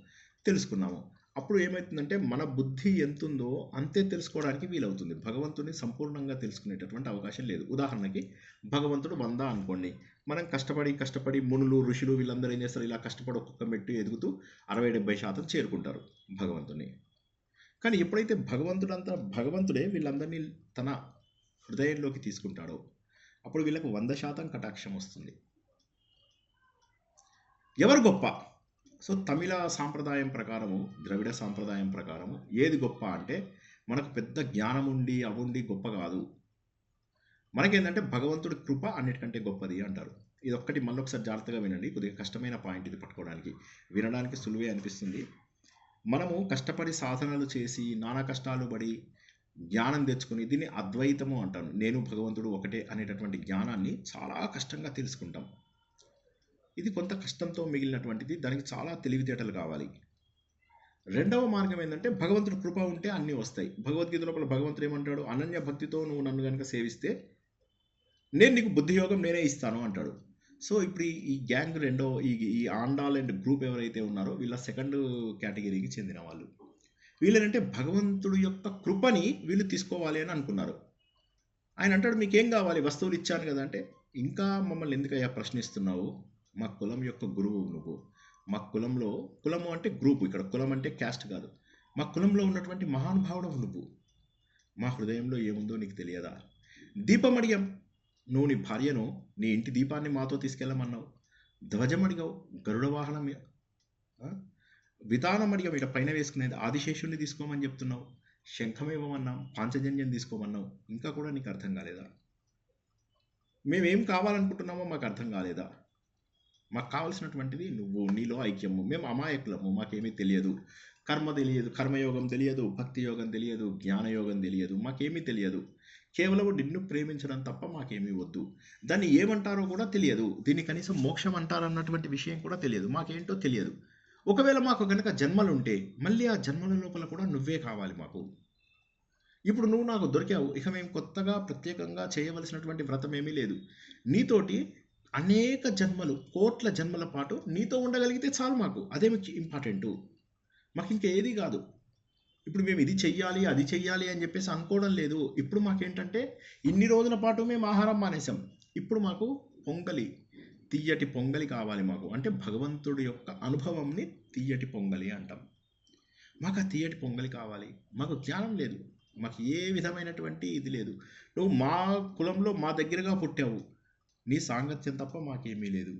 తెలుసుకున్నాము. అప్పుడు ఏమవుతుందంటే మన బుద్ధి ఎంతుందో అంతే తెలుసుకోవడానికి వీలవుతుంది. భగవంతుని సంపూర్ణంగా తెలుసుకునేటటువంటి అవకాశం లేదు. ఉదాహరణకి భగవంతుడు 100 అనుకోండి. మనం కష్టపడి మునులు, ఋషులు వీళ్ళందరూ ఏం చేస్తారు? ఇలా కష్టపడి ఒక్కొక్క మెట్టు ఎదుగుతూ 60-70% చేరుకుంటారు భగవంతుని. కానీ ఎప్పుడైతే భగవంతుడే వీళ్ళందరినీ తన హృదయంలోకి తీసుకుంటాడో అప్పుడు వీళ్ళకు 100% కటాక్షం వస్తుంది. ఎవరు గొప్ప? సో తమిళ సాంప్రదాయం ప్రకారము, ద్రవిడ సాంప్రదాయం ప్రకారము ఏది గొప్ప అంటే మనకు పెద్ద జ్ఞానం ఉండి అవుండి గొప్ప కాదు. మనకేంటంటే భగవంతుడి కృప అన్నిటికంటే గొప్పది అంటారు. ఇది ఒక్కటి మళ్ళొకసారి జాగ్రత్తగా వినండి, కొద్దిగా కష్టమైన పాయింట్ ఇది పట్టుకోవడానికి. వినడానికి సులువే అనిపిస్తుంది. మనము కష్టపడి సాధనలు చేసి నానా కష్టాలు పడి జ్ఞానం తెచ్చుకుని, దీన్ని అద్వైతము అంటాను, నేను భగవంతుడు ఒకటే అనేటటువంటి జ్ఞానాన్ని చాలా కష్టంగా తెలుసుకుంటాం. ఇది కొంత కష్టంతో మిగిలినటువంటిది. దానికి చాలా తెలివితేటలు కావాలి. రెండవ మార్గం ఏంటంటే భగవంతుడి కృప ఉంటే అన్నీ వస్తాయి. భగవద్గీత లోపల భగవంతుడు ఏమంటాడు? అనన్య భక్తితో నువ్వు నన్ను కనుక సేవిస్తే నేను నీకు బుద్ధి యోగం నేనే ఇస్తాను అంటాడు. సో ఇప్పుడు ఈ గ్యాంగ్ రెండో ఈ ఆండాల్ అండ్ గ్రూప్ ఎవరైతే ఉన్నారో వీళ్ళ సెకండ్ కేటగిరీకి చెందిన వాళ్ళు. వీళ్ళనంటే భగవంతుడి యొక్క కృపని వీళ్ళు తీసుకోవాలి అని అనుకున్నారు. ఆయన అంటాడు, మీకేం కావాలి? వస్తువులు ఇచ్చాను కదా అంటే, ఇంకా మమ్మల్ని ఎందుకయ్యా ప్రశ్నిస్తున్నావు? మా కులం యొక్క గురువు నువ్వు. మా కులంలో, కులము అంటే గ్రూపు, ఇక్కడ కులం అంటే క్యాస్ట్ కాదు. మా కులంలో ఉన్నటువంటి మహానుభావుడు నువ్వు. మా హృదయంలో ఏముందో నీకు తెలియదా? దీపం అడిగాం, నువ్వు నీ భార్యను నీ ఇంటి దీపాన్ని మాతో తీసుకెళ్ళమన్నావు. ధ్వజం అడిగావు, గరుడ వాహనం. విధానం అడిగావు, ఇక పైన వేసుకునేది ఆదిశేషుల్ని తీసుకోమని చెప్తున్నావు. శంఖం ఇవ్వమన్నాం, పాంచజన్యం తీసుకోమన్నావు. ఇంకా కూడా నీకు అర్థం కాలేదా? మేమేం కావాలనుకుంటున్నామో మాకు అర్థం కాలేదా? మాకు కావాల్సినటువంటిది నువ్వు, నీలో ఐక్యము. మేము అమాయకులము, మాకేమీ తెలియదు. కర్మ తెలియదు, కర్మయోగం తెలియదు, భక్తి యోగం తెలియదు, జ్ఞానయోగం తెలియదు, మాకేమీ తెలియదు. కేవలం నిన్ను ప్రేమించడం తప్ప మాకేమీ వద్దు. దాన్ని ఏమంటారో కూడా తెలియదు. దీన్ని కనీసం మోక్షం అంటారన్నటువంటి విషయం కూడా తెలియదు. మాకేంటో తెలియదు. ఒకవేళ మాకు కనుక జన్మలుంటే మళ్ళీ ఆ జన్మల లోపల కూడా నువ్వే కావాలి మాకు. ఇప్పుడు నువ్వు నాకు దొరికావు, ఇక మేము కొత్తగా ప్రత్యేకంగా చేయవలసినటువంటి వ్రతం ఏమీ లేదు. నీతోటి అనేక జన్మలు, కోట్ల జన్మల పాటు నీతో ఉండగలిగితే చాలు మాకు. అదే ఇంపార్టెంటు. మాకు ఇంకా ఏది కాదు. ఇప్పుడు మేము ఇది చెయ్యాలి, అది చెయ్యాలి అని చెప్పేసి అనుకోవడం లేదు. ఇప్పుడు మాకేంటంటే ఇన్ని రోజుల పాటు మేము ఆహారం మానేసాం. ఇప్పుడు మాకు పొంగలి, తియ్యటి పొంగలి కావాలి మాకు. అంటే భగవంతుడి యొక్క అనుభవంని తియ్యటి పొంగలి అంటాం. మాకు ఆ తియ్యటి పొంగలి కావాలి. మాకు జ్ఞానం లేదు, మాకు ఏ విధమైనటువంటి ఇది లేదు. నువ్వు మా కులంలో మా దగ్గరగా పుట్టావు, నీ సాంగత్యం తప్ప మాకేమీ లేదు.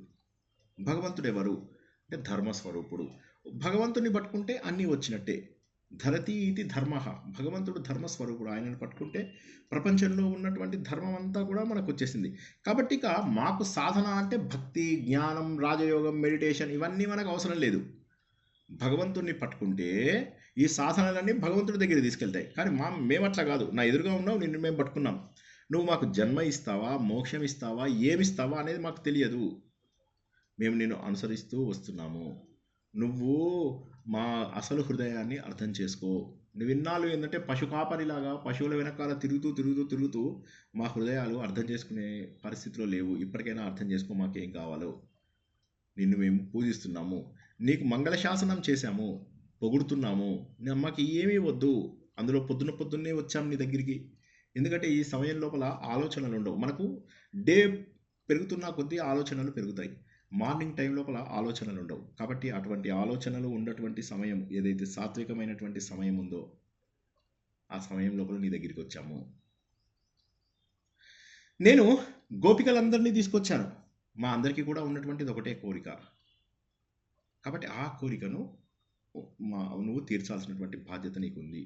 భగవంతుడు ఎవరు అంటే ధర్మస్వరూపుడు. భగవంతుని పట్టుకుంటే అన్నీ వచ్చినట్టే. ధరతి ఇది ధర్మ. భగవంతుడు ధర్మస్వరూపుడు. ఆయనను పట్టుకుంటే ప్రపంచంలో ఉన్నటువంటి ధర్మం అంతా కూడా మనకు వచ్చేసింది. కాబట్టి ఇక మాకు సాధన అంటే భక్తి, జ్ఞానం, రాజయోగం, మెడిటేషన్ ఇవన్నీ మనకు అవసరం లేదు. భగవంతుడిని పట్టుకుంటే ఈ సాధనలన్నీ భగవంతుడి దగ్గర తీసుకెళ్తాయి. కానీ మేమట్లా కాదు. నా ఎదురుగా ఉన్నావు, నిన్ను మేము పట్టుకున్నాం. నువ్వు మాకు జన్మ ఇస్తావా, మోక్షం ఇస్తావా, ఏమిస్తావా అనేది మాకు తెలియదు. మేము నిన్ను అనుసరిస్తూ వస్తున్నాము. నువ్వు మా అసలు హృదయాన్ని అర్థం చేసుకో. నువ్వు ఇన్నాళ్ళు ఏంటంటే పశు కాపరిలాగా పశువుల వెనకాల తిరుగుతూ మా హృదయాలు అర్థం చేసుకునే పరిస్థితిలో లేవు. ఇప్పటికైనా అర్థం చేసుకో మాకేం కావాలో. నిన్ను మేము పూజిస్తున్నాము, నీకు మంగళ శాసనం చేశాము, పొగుడుతున్నాము. మాకు ఏమీ వద్దు. అందులో పొద్దున్నే వచ్చాము నీ దగ్గరికి. ఎందుకంటే ఈ సమయం లోపల ఆలోచనలు ఉండవు. మనకు డే పెరుగుతున్న కొద్దీ ఆలోచనలు పెరుగుతాయి. మార్నింగ్ టైం లోపల ఆలోచనలు ఉండవు. కాబట్టి అటువంటి ఆలోచనలు ఉన్నటువంటి సమయం ఏదైతే సాత్వికమైనటువంటి సమయం ఉందో ఆ సమయం లోపల నీ దగ్గరికి వచ్చాము. నేను గోపికలందరినీ తీసుకొచ్చాను. మా అందరికీ కూడా ఉన్నటువంటిది ఒకటే కోరిక. కాబట్టి ఆ కోరికను నువ్వు తీర్చాల్సినటువంటి బాధ్యత నీకుంది.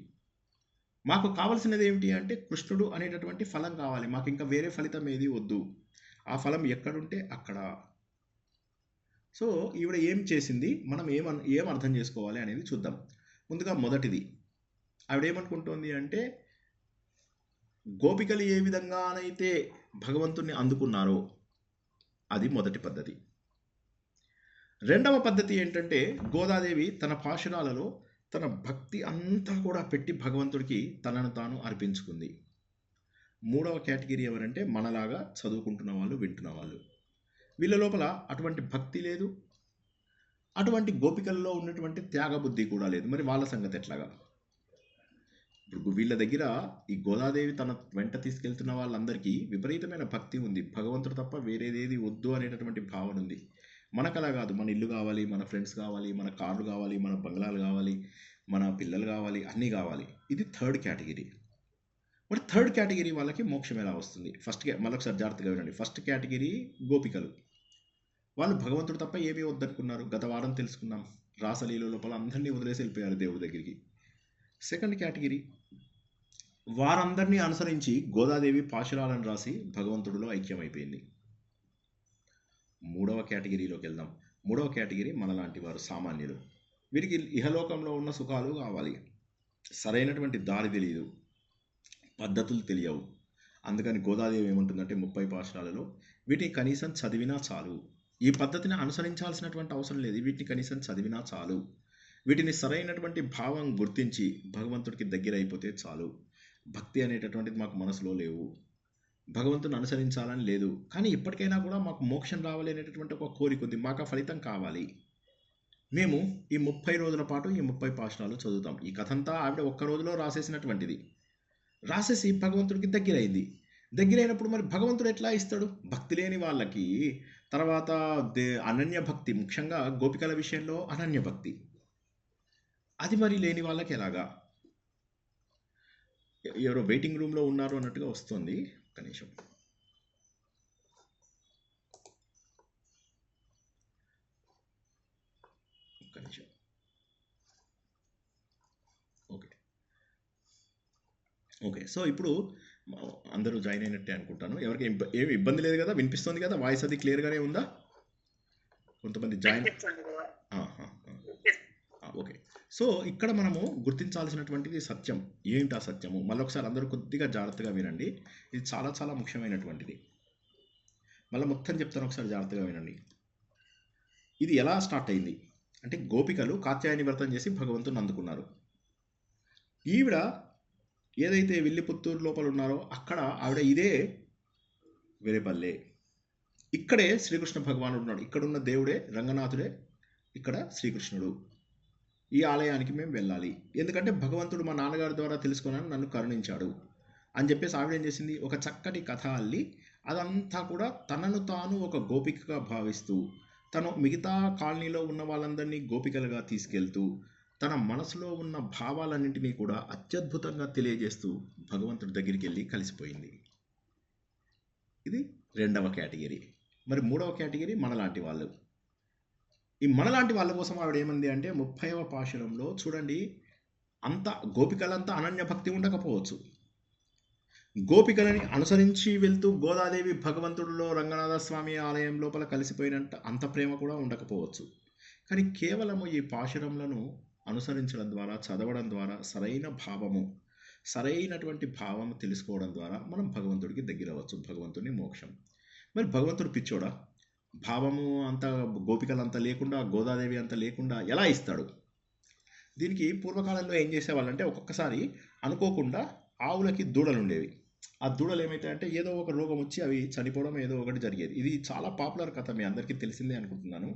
మాకు కావాల్సినది ఏమిటి అంటే కృష్ణుడు అనేటటువంటి ఫలం కావాలి. మాకు ఇంకా వేరే ఫలితం ఏది వద్దు. ఆ ఫలం ఎక్కడుంటే అక్కడ. సో ఈవిడ ఏం చేసింది, మనం ఏం అర్థం చేసుకోవాలి అనేది చూద్దాం. ముందుగా మొదటిది, ఆవిడేమనుకుంటోంది అంటే గోపికలు ఏ విధంగానైతే భగవంతుణ్ణి అందుకున్నారో అది మొదటి పద్ధతి. రెండవ పద్ధతి ఏంటంటే గోదాదేవి తన పాశురాలలో తన భక్తి అంతా కూడా పెట్టి భగవంతుడికి తనను తాను అర్పించుకుంది. మూడవ కేటగిరీ ఎవరంటే మనలాగా చదువుకుంటున్న వాళ్ళు, వింటున్న వాళ్ళు. వీళ్ళ లోపల అటువంటి భక్తి లేదు, అటువంటి గోపికల్లో ఉన్నటువంటి త్యాగబుద్ధి కూడా లేదు. మరి వాళ్ళ సంగతి ఎట్లాగా? ఇప్పుడు వీళ్ళ దగ్గర ఈ గోదాదేవి తన వెంట తీసుకెళ్తున్న వాళ్ళందరికీ విపరీతమైన భక్తి ఉంది. భగవంతుడు తప్ప వేరేదేది వద్దు అనేటటువంటి భావన ఉంది. మనకు అలా కాదు. మన ఇల్లు కావాలి, మన ఫ్రెండ్స్ కావాలి, మన కార్లు కావాలి, మన బంగ్లాలు కావాలి, మన పిల్లలు కావాలి, అన్నీ కావాలి. ఇది థర్డ్ కేటగిరీ. మరి థర్డ్ కేటగిరీ వాళ్ళకి మోక్షం ఎలా వస్తుంది? మళ్ళొకసారి జాగ్రత్తగా వినండి. ఫస్ట్ కేటగిరీ గోపికలు. వాళ్ళు భగవంతుడు తప్ప ఏమీ వద్దనుకున్నారు. గత వారం తెలుసుకున్నాం. రాసలీల లోపల అందరినీ వదిలేసి వెళ్ళిపోయారు దేవుడి దగ్గరికి. సెకండ్ కేటగిరీ వారందరినీ అనుసరించి గోదాదేవి పాశురాలను రాసి భగవంతుడిలో ఐక్యమైపోయింది. మూడవ కేటగిరీలోకి వెళ్దాం. మూడవ కేటగిరీ మనలాంటి వారు, సామాన్యులు. వీరికి ఇహలోకంలో ఉన్న సుఖాలు కావాలి, సరైనటువంటి దారి తెలియదు, పద్ధతులు తెలియవు. అందుకని గోదాదేవి ఏమంటుందంటే 30 పాశురాలలో వీటిని కనీసం చదివినా చాలు, ఈ పద్ధతిని అనుసరించాల్సినటువంటి అవసరం లేదు. వీటిని కనీసం చదివినా చాలు. వీటిని సరైనటువంటి భావం గుర్తించి భగవంతుడికి దగ్గరైపోతే చాలు. భక్తి అనేటటువంటిది మాకు మనసులో లేవు. భగవంతుని అనుసరించాలని లేదు. కానీ ఇప్పటికైనా కూడా మాకు మోక్షం రావాలి అనేటటువంటి ఒక కోరిక ఉంది. మాకు ఆ ఫలితం కావాలి. మేము ఈ 30 రోజుల పాటు ఈ 30 పాశురాలు చదువుతాం. ఈ కథంతా ఆవిడ ఒక్క రోజులో రాసేసినటువంటిది. రాసేసి భగవంతుడికి దగ్గరైంది. దగ్గరైనప్పుడు మరి భగవంతుడు ఎట్లా ఇస్తాడు? భక్తి లేని వాళ్ళకి, తర్వాత అనన్య భక్తి, ముఖ్యంగా గోపికల విషయంలో అనన్య భక్తి, అది మరి లేని వాళ్ళకి ఎలాగా? ఎవరో వెయిటింగ్ రూమ్లో ఉన్నారు అన్నట్టుగా వస్తుంది. ఒక్క నిమిషం. ఒక్క నిమిషం. Okay okay. సో ఇప్పుడు అందరూ జాయిన్ అయినట్టే అనుకుంటాను. ఎవరికి ఏమి ఇబ్బంది లేదు కదా? వినిపిస్తుంది కదా? వాయిస్ అది క్లియర్గానే ఉందా? కొంతమంది జాయిన్. ఓకే. సో ఇక్కడ మనము గుర్తించాల్సినటువంటిది సత్యం. ఏంటి ఆ సత్యము? మళ్ళొకసారి అందరూ కొద్దిగా జాగ్రత్తగా వినండి. ఇది చాలా చాలా ముఖ్యమైనటువంటిది. మళ్ళీ మొత్తం చెప్తాను, ఒకసారి జాగ్రత్తగా వినండి. ఇది ఎలా స్టార్ట్ అయింది అంటే, గోపికలు కాత్యాయని వ్రతం చేసి భగవంతుని అందుకున్నారు. ఈవిడ ఏదైతే విల్లిపుత్తూరు లోపల ఉన్నారో అక్కడ ఆవిడ ఇదే వేరేపల్లె. ఇక్కడే శ్రీకృష్ణ భగవానుడు ఉన్నాడు. ఇక్కడున్న దేవుడే రంగనాథుడే ఇక్కడ శ్రీకృష్ణుడు. ఈ ఆలయానికి మేము వెళ్ళాలి, ఎందుకంటే భగవంతుడు మా నాన్నగారి ద్వారా తెలుసుకున్నాను, నన్ను కరుణించాడు అని చెప్పేసి ఆవిడ ఏం చేసింది? ఒక చక్కటి కథ అల్లి అదంతా కూడా తనను తాను ఒక గోపికగా భావిస్తూ, తను మిగతా కాలనీలో ఉన్న వాళ్ళందరినీ గోపికలుగా తీసుకెళ్తూ, తన మనసులో ఉన్న భావాలన్నింటినీ కూడా అత్యద్భుతంగా తెలియజేస్తూ భగవంతుడి దగ్గరికి వెళ్ళి కలిసిపోయింది. ఇది రెండవ కేటగిరీ. మరి మూడవ కేటగిరీ మనలాంటి వాళ్ళు. ఈ మనలాంటి వాళ్ళ కోసం ఆవిడ ఏమంది అంటే, 30వ పాశురంలో చూడండి, అంత గోపికలంతా అనన్య భక్తి ఉండకపోవచ్చు. గోపికలని అనుసరించి వెళ్తూ గోదాదేవి భగవంతుడిలో రంగనాథ స్వామి ఆలయం లోపల కలిసిపోయినంత అంత ప్రేమ కూడా ఉండకపోవచ్చు. కానీ కేవలము ఈ పాశురములను అనుసరించడం ద్వారా, చదవడం ద్వారా సరైనటువంటి భావము తెలుసుకోవడం ద్వారా మనం భగవంతుడికి దగ్గర అవ్వచ్చు. భగవంతుని మోక్షం. మరి భగవంతుడు పిచ్చోడా? భావము అంత గోపికలంతా లేకుండా, గోదాదేవి అంత లేకుండా ఎలా ఇస్తాడు? దీనికి పూర్వకాలంలో ఏం చేసేవాళ్ళంటే, ఒక్కొక్కసారి అనుకోకుండా ఆవులకి దూడలు ఉండేవి. ఆ దూడలు ఏమైతాయంటే ఏదో ఒక రోగం వచ్చి అవి చనిపోవడం ఏదో ఒకటి జరిగేది. ఇది చాలా పాపులర్ కథ, మీ అందరికీ తెలిసిందే అనుకుంటున్నాను.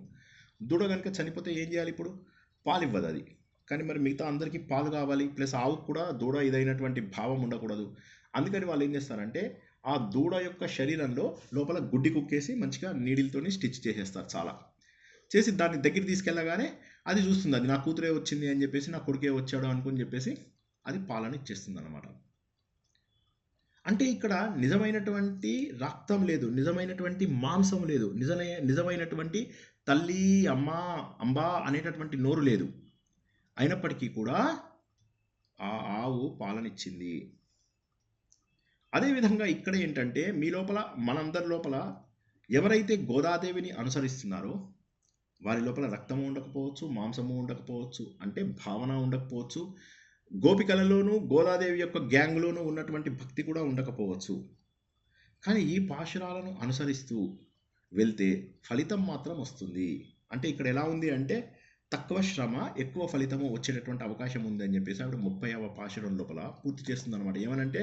దూడ కనుక చనిపోతే ఏం చేయాలి? ఇప్పుడు పాలు ఇవ్వదు అది. కానీ మరి మిగతా అందరికీ పాలు కావాలి, ప్లస్ ఆవుకు కూడా దూడ ఇదైనటువంటి భావం ఉండకూడదు. అందుకని వాళ్ళు ఏం చేస్తారంటే, ఆ దూడ యొక్క శరీరంలో లోపల గుడ్డి కుక్కేసి మంచిగా నీడిల్తోని స్టిచ్ చేసేస్తారు. చాలా చేసి దాన్ని దగ్గర తీసుకెళ్ళగానే అది చూస్తుంది, అది నా కూతురే వచ్చింది అని చెప్పేసి, నా కొడుకే వచ్చాడు అనుకుని చెప్పేసి అది పాలను ఇచ్చేస్తుంది అన్నమాట. అంటే ఇక్కడ నిజమైనటువంటి రక్తం లేదు, నిజమైనటువంటి మాంసం లేదు, నిజమైనటువంటి తల్లి, అమ్మ, అంబా అనేటటువంటి నోరు లేదు. అయినప్పటికీ కూడా ఆ ఆవు పాలనిచ్చింది. అదేవిధంగా ఇక్కడ ఏంటంటే, మీ లోపల, మనందరి లోపల ఎవరైతే గోదాదేవిని అనుసరిస్తున్నారో వారి లోపల రక్తము ఉండకపోవచ్చు, మాంసము ఉండకపోవచ్చు, అంటే భావన ఉండకపోవచ్చు, గోపికలలోనూ గోదాదేవి యొక్క గ్యాంగ్లోనూ ఉన్నటువంటి భక్తి కూడా ఉండకపోవచ్చు. కానీ ఈ పాశురాలను అనుసరిస్తూ వెళ్తే ఫలితం మాత్రం వస్తుంది. అంటే ఇక్కడ ఎలా ఉంది అంటే, తక్కువ శ్రమ ఎక్కువ ఫలితము వచ్చేటటువంటి అవకాశం ఉంది అని చెప్పేసి ఆవిడ 30వ పాశురం లోపల పూర్తి చేస్తుంది అనమాట. ఏమనంటే,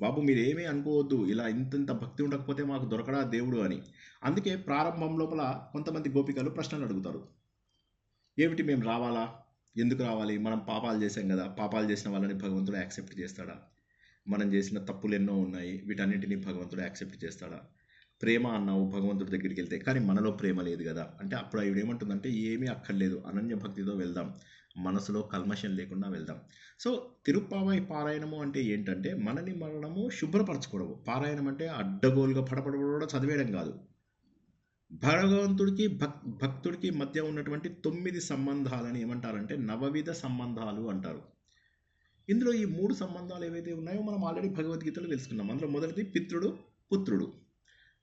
బాబు మీరు ఏమీ అనుకోవద్దు, ఇలా ఇంత భక్తి ఉండకపోతే మాకు దొరకడా దేవుడు అని. అందుకే ప్రారంభం లోపల కొంతమంది గోపికలు ప్రశ్నలు అడుగుతారు. ఏమిటి, మేము రావాలా? ఎందుకు రావాలి? మనం పాపాలు చేసాం కదా, పాపాలు చేసిన వాళ్ళని భగవంతుడు యాక్సెప్ట్ చేస్తాడా? మనం చేసిన తప్పులు ఎన్నో ఉన్నాయి, వీటన్నింటినీ భగవంతుడు యాక్సెప్ట్ చేస్తాడా? ప్రేమ అన్నావు భగవంతుడి దగ్గరికి వెళ్తే, కానీ మనలో ప్రేమ లేదు కదా అంటే, అప్పుడు ఆవిడ ఏమంటుందంటే, ఏమీ అక్కర్లేదు, అనన్య భక్తితో వెళ్దాం, మనసులో కల్మషం లేకుండా వెళ్దాం. సో తిరుప్పావై పారాయణము అంటే ఏంటంటే, మనము శుభ్రపరచుకోవడం. పారాయణం అంటే అడ్డగోలుగా పడపడబడ చదివేయడం కాదు. భగవంతుడికి భక్తుడికి మధ్య ఉన్నటువంటి 9 సంబంధాలని ఏమంటారంటే నవవిధ సంబంధాలు అంటారు. ఇందులో ఈ 3 సంబంధాలు ఏవైతే ఉన్నాయో మనం ఆల్రెడీ భగవద్గీతలో తెలుసుకున్నాం. అందులో మొదటిది పితృడు, పుత్రుడు,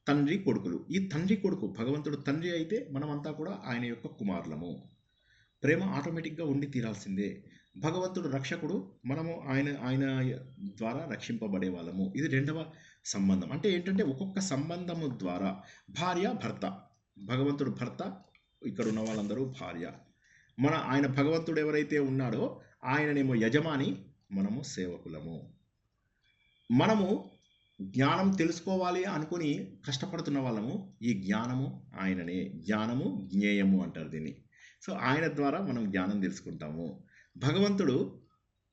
తండ్రి, కొడుకులు. ఈ తండ్రి కొడుకు, భగవంతుడు తండ్రి అయితే మనమంతా కూడా ఆయన యొక్క కుమారులము. ప్రేమ ఆటోమేటిక్గా ఉండి తీరాల్సిందే. భగవంతుడు రక్షకుడు, మనము ఆయన ద్వారా రక్షింపబడే వాళ్ళము. ఇది రెండవ సంబంధం. అంటే ఏంటంటే, ఒక్కొక్క సంబంధము ద్వారా భార్య, భర్త, భగవంతుడు భర్త, ఇక్కడ ఉన్న వాళ్ళందరూ భార్య. ఆయన భగవంతుడు ఎవరైతే ఉన్నాడో ఆయననేమో యజమాని, మనము సేవకులము. మనము జ్ఞానం తెలుసుకోవాలి అనుకుని కష్టపడుతున్న వాళ్ళము. ఈ జ్ఞానము ఆయననే. జ్ఞానము జ్ఞేయము అంటారు దీన్ని. సో ఆయన ద్వారా మనం జ్ఞానం తెలుసుకుంటాము.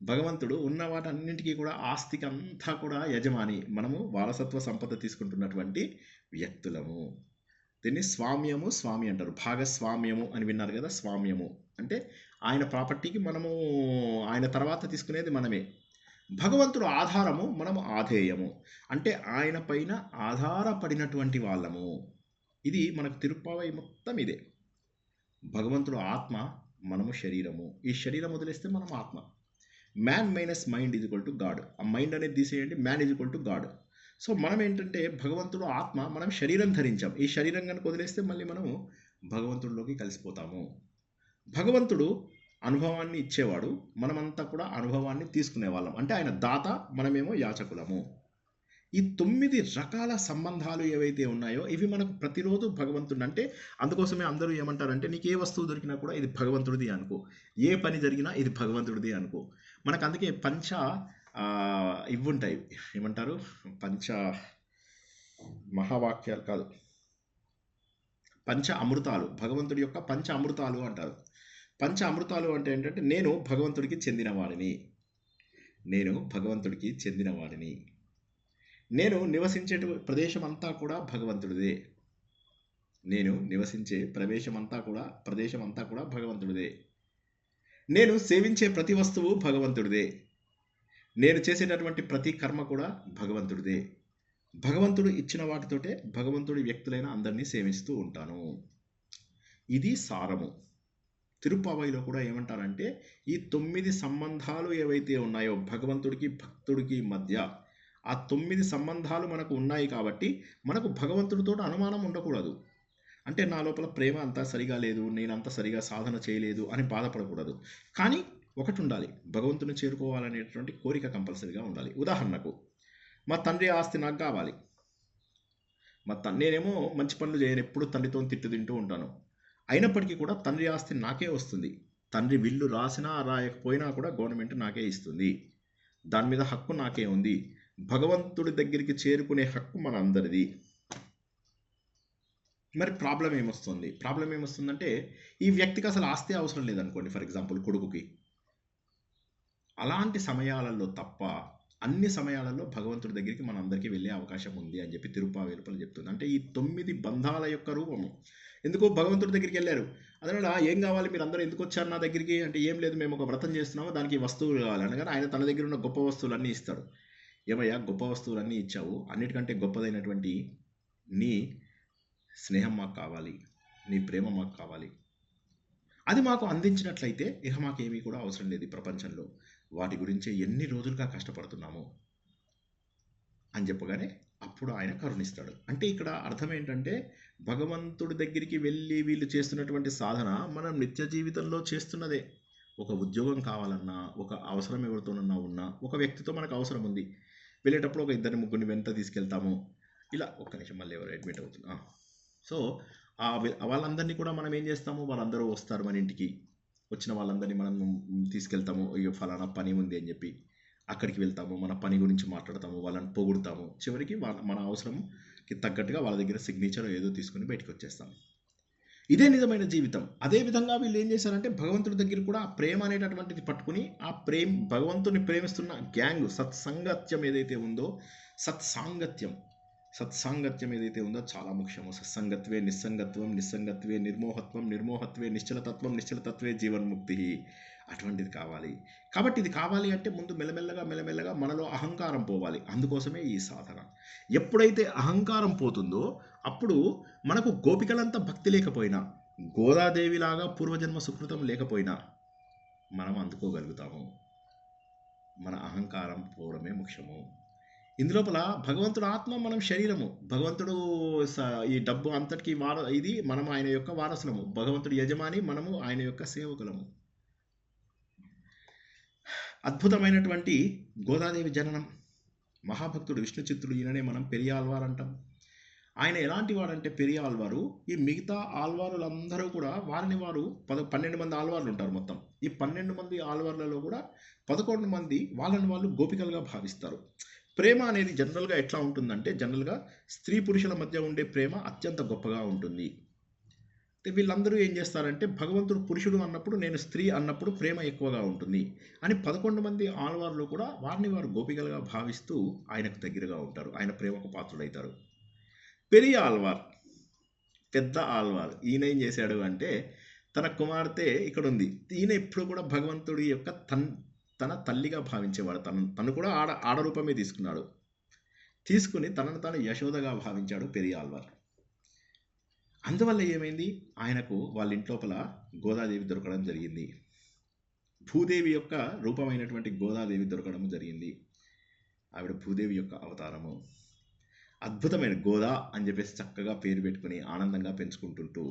భగవంతుడు ఉన్న వాటన్నింటికీ కూడా ఆస్తికి అంతా కూడా యజమాని. మనము వారసత్వ సంపద తీసుకుంటున్నటువంటి వ్యక్తులము. దీన్ని స్వామి అంటారు. భాగస్వామ్యము అని విన్నారు కదా. స్వామ్యము అంటే ఆయన ప్రాపర్టీకి మనము ఆయన తర్వాత తీసుకునేది మనమే. భగవంతుడు ఆధారము, మనము ఆధేయము. అంటే ఆయన పైన ఆధారపడినటువంటి వాళ్ళము. ఇది మనకు తిరుప్పావై మొత్తం ఇదే. భగవంతుడు ఆత్మ, మనము శరీరము. ఈ శరీరం వదిలేస్తే మనం ఆత్మ. Man minus mind is equal to God. ఆ మైండ్ అనేది తీసేయండి, man is equal to God. So మనం ఏంటంటే భగవంతుడు ఆత్మ, మనం శరీరం ధరించాం. ఈ శరీరం కనుక వదిలేస్తే మళ్ళీ మనము భగవంతుడిలోకి కలిసిపోతాము. భగవంతుడు అనుభవాన్ని ఇచ్చేవాడు, మనమంతా కూడా అనుభవాన్ని తీసుకునే వాళ్ళం. అంటే ఆయన దాత, మనమేమో యాచకులము. ఈ 9 రకాల సంబంధాలు ఏవైతే ఉన్నాయో ఇవి మనకు ప్రతిరోజు భగవంతుడు. అంటే అందుకోసమే అందరూ ఏమంటారంటే నీకు ఏ వస్తువు దొరికినా కూడా ఇది భగవంతుడిది అనుకో, ఏ పని జరిగినా ఇది భగవంతుడిది అనుకో. మనకు అందుకే ఇవి ఉంటాయి, ఏమంటారు, పంచ మహావాక్యాలు కాదు, పంచ అమృతాలు. భగవంతుడి యొక్క పంచ అమృతాలు అంటారు. పంచ అమృతాలు అంటే ఏంటంటే నేను భగవంతుడికి చెందినవాడిని, నేను నివసించే ప్రదేశం అంతా కూడా భగవంతుడిదే, ప్రదేశం అంతా కూడా భగవంతుడిదే. నేను సేవించే ప్రతి వస్తువు భగవంతుడిదే, నేను చేసేటటువంటి ప్రతి కర్మ కూడా భగవంతుడిదే. భగవంతుడు ఇచ్చిన వాటితోటే భగవంతుడి వ్యక్తులైన అందరినీ సేవిస్తూ ఉంటాను. ఇది సారము. తిరుప్పావైలో కూడా ఏమంటారంటే ఈ 9 సంబంధాలు ఏవైతే ఉన్నాయో భగవంతుడికి భక్తుడికి మధ్య, ఆ 9 సంబంధాలు మనకు ఉన్నాయి కాబట్టి మనకు భగవంతుడితో అనుమానం ఉండకూడదు. అంటే నా లోపల ప్రేమ అంతా సరిగా లేదు, నేను అంత సరిగా సాధన చేయలేదు అని బాధపడకూడదు. కానీ ఒకటి ఉండాలి, భగవంతుని చేరుకోవాలనేటువంటి కోరిక కంపల్సరీగా ఉండాలి. ఉదాహరణకు మా తండ్రి ఆస్తి నాకు కావాలి. నేనేమో మంచి పనులు చేయను, ఎప్పుడు తండ్రితో తిట్టు తింటూ ఉంటాను. అయినప్పటికీ కూడా తండ్రి ఆస్తి నాకే వస్తుంది. తండ్రి విల్లు రాసినా రాయకపోయినా కూడా గవర్నమెంట్ నాకే ఇస్తుంది. దాని మీద హక్కు నాకే ఉంది. భగవంతుడి దగ్గరికి చేరుకునే హక్కు మన అందరిది. మరి ప్రాబ్లం ఏమొస్తుందంటే ఈ వ్యక్తికి అసలు ఆస్తి అవసరం లేదనుకోండి, ఫర్ ఎగ్జాంపుల్ కొడుకుకి. అలాంటి సమయాలలో తప్ప అన్ని సమయాలలో భగవంతుడి దగ్గరికి మన అందరికీ వెళ్ళే అవకాశం ఉంది అని చెప్పి తిరుప్పావేలుపల చెప్తుంది. అంటే ఈ 9 బంధాల యొక్క రూపము. ఎందుకు భగవంతుడి దగ్గరికి వెళ్ళారు, అందువల్ల ఏం కావాలి, మీరు అందరూ ఎందుకు వచ్చారు నా దగ్గరికి అంటే ఏం లేదు, మేము ఒక వ్రతం చేస్తున్నాము, దానికి వస్తువులు కావాలి అనగానే ఆయన తన దగ్గర ఉన్న గొప్ప వస్తువులన్నీ ఇస్తాడు. ఏమయ్యా గొప్ప వస్తువులన్నీ ఇచ్చావు, అన్నిటికంటే గొప్పదైనటువంటి నీ స్నేహం మాకు కావాలి, నీ ప్రేమ మాకు కావాలి. అది మాకు అందించినట్లయితే ఇక మాకేమీ కూడా అవసరం లేదు ఈ ప్రపంచంలో. వాటి గురించి ఎన్ని రోజులుగా కష్టపడుతున్నాము అని చెప్పగానే అప్పుడు ఆయన కరుణిస్తాడు. అంటే ఇక్కడ అర్థం ఏంటంటే భగవంతుడి దగ్గరికి వెళ్ళి వీళ్ళు చేస్తున్నటువంటి సాధన మనం నిత్య జీవితంలో చేస్తున్నదే. ఒక ఉద్యోగం కావాలన్నా, ఒక అవసరం ఎవరితోనన్నా ఉన్నా, ఒక వ్యక్తితో మనకు అవసరం ఉంది, వెళ్ళేటప్పుడు ఒక 2-3 వెంట తీసుకెళ్తాము. ఇలా ఒక్క నిమిషం, మళ్ళీ ఎవరు అడ్మిట్ అవుతున్నా. సో వాళ్ళందరినీ కూడా మనం ఏం చేస్తాము, వాళ్ళందరూ వస్తారు మన ఇంటికి, వచ్చిన వాళ్ళందరినీ మనం తీసుకెళ్తాము. అయ్యో ఫలానా పని ఉంది అని చెప్పి అక్కడికి వెళ్తాము, మన పని గురించి మాట్లాడతాము, వాళ్ళని పొగుడుతాము. చివరికి మన అవసరంకి తగ్గట్టుగా వాళ్ళ దగ్గర సిగ్నేచర్ ఏదో తీసుకుని బయటకు వచ్చేస్తాము. ఇదే నిజమైన జీవితం. అదేవిధంగా వీళ్ళు ఏం చేశారంటే భగవంతుడి దగ్గర కూడా ఆ ప్రేమ అనేటటువంటిది పట్టుకుని ఆ భగవంతుని ప్రేమిస్తున్న గ్యాంగ్ సత్సంగత్యం ఏదైతే ఉందో, సత్సాంగత్యం ఏదైతే ఉందో చాలా ముఖ్యము. సత్సంగత్వే నిస్సంగత్వం, నిస్సంగత్వే నిర్మోహత్వం, నిర్మోహత్వే నిశ్చలతత్వం, నిశ్చలతత్వే జీవన్ముక్తి. అటువంటిది కావాలి. కాబట్టి ఇది కావాలి అంటే ముందు మెల్లమెల్లగా మనలో అహంకారం పోవాలి. అందుకోసమే ఈ సాధన. ఎప్పుడైతే అహంకారం పోతుందో అప్పుడు మనకు గోపికలంతా భక్తి లేకపోయినా, గోదాదేవిలాగా పూర్వజన్మ సుకృతం లేకపోయినా మనం అందుకోగలుగుతాము. మన అహంకారం పోవడమే ముఖ్యము. ఇందులోపల భగవంతుడు ఆత్మ, మనం శరీరము. భగవంతుడు ఈ డబ్బు అంతటికి ఇది మనం ఆయన యొక్క వారసులము. భగవంతుడు యజమాని, మనము ఆయన యొక్క సేవకులము. అద్భుతమైనటువంటి గోదాదేవి జననం. మహాభక్తుడు విష్ణు చిత్తుడు, ఈయననే మనం పెరియాల్వార్ అంటాం. ఆయన ఎలాంటి వాడంటే పెరియ ఆళ్వారు ఈ మిగతా ఆళ్వారులందరూ కూడా వారిని వారు 12 మంది ఆళ్వార్లు ఉంటారు మొత్తం. ఈ 12 మంది ఆళ్వార్లలో కూడా 11 మంది వాళ్ళని వాళ్ళు గోపికలుగా భావిస్తారు. ప్రేమ అనేది జనరల్‌గా ఎట్లా ఉంటుందంటే జనరల్‌గా స్త్రీ పురుషుల మధ్య ఉండే ప్రేమ అత్యంత గొప్పగా ఉంటుంది. వీళ్ళందరూ ఏం చేస్తారంటే భగవంతుడు పురుషుడు అన్నప్పుడు నేను స్త్రీ అన్నప్పుడు ప్రేమ ఎక్కువగా ఉంటుంది అని 11 మంది ఆళ్వార్లు కూడా వారిని వారు గోపికలుగా భావిస్తూ ఆయనకు దగ్గరగా ఉంటారు. ఆయన ప్రేమకు పాత్రుడైతారు. పెరియ ఆళ్వార్, పెద్ద ఆళ్వార్ ఈయన ఏం చేశాడు అంటే తన కుమార్తె ఇక్కడ ఉంది. ఈయన ఎప్పుడు కూడా భగవంతుడి యొక్క తన తల్లిగా భావించేవాడు. తను కూడా ఆడరూపమే తీసుకున్నాడు. తీసుకుని తనను తాను యశోదగా భావించాడు పెరియ ఆళ్వార్. అందువల్ల ఏమైంది, ఆయనకు వాళ్ళ ఇంట్లోపల గోదాదేవి దొరకడం జరిగింది. భూదేవి యొక్క రూపమైనటువంటి గోదాదేవి దొరకడం జరిగింది. ఆవిడ భూదేవి యొక్క అవతారము. అద్భుతమైన గోదా అని చెప్పేసి చక్కగా పేరు పెట్టుకుని ఆనందంగా పెంచుకుంటుంటూ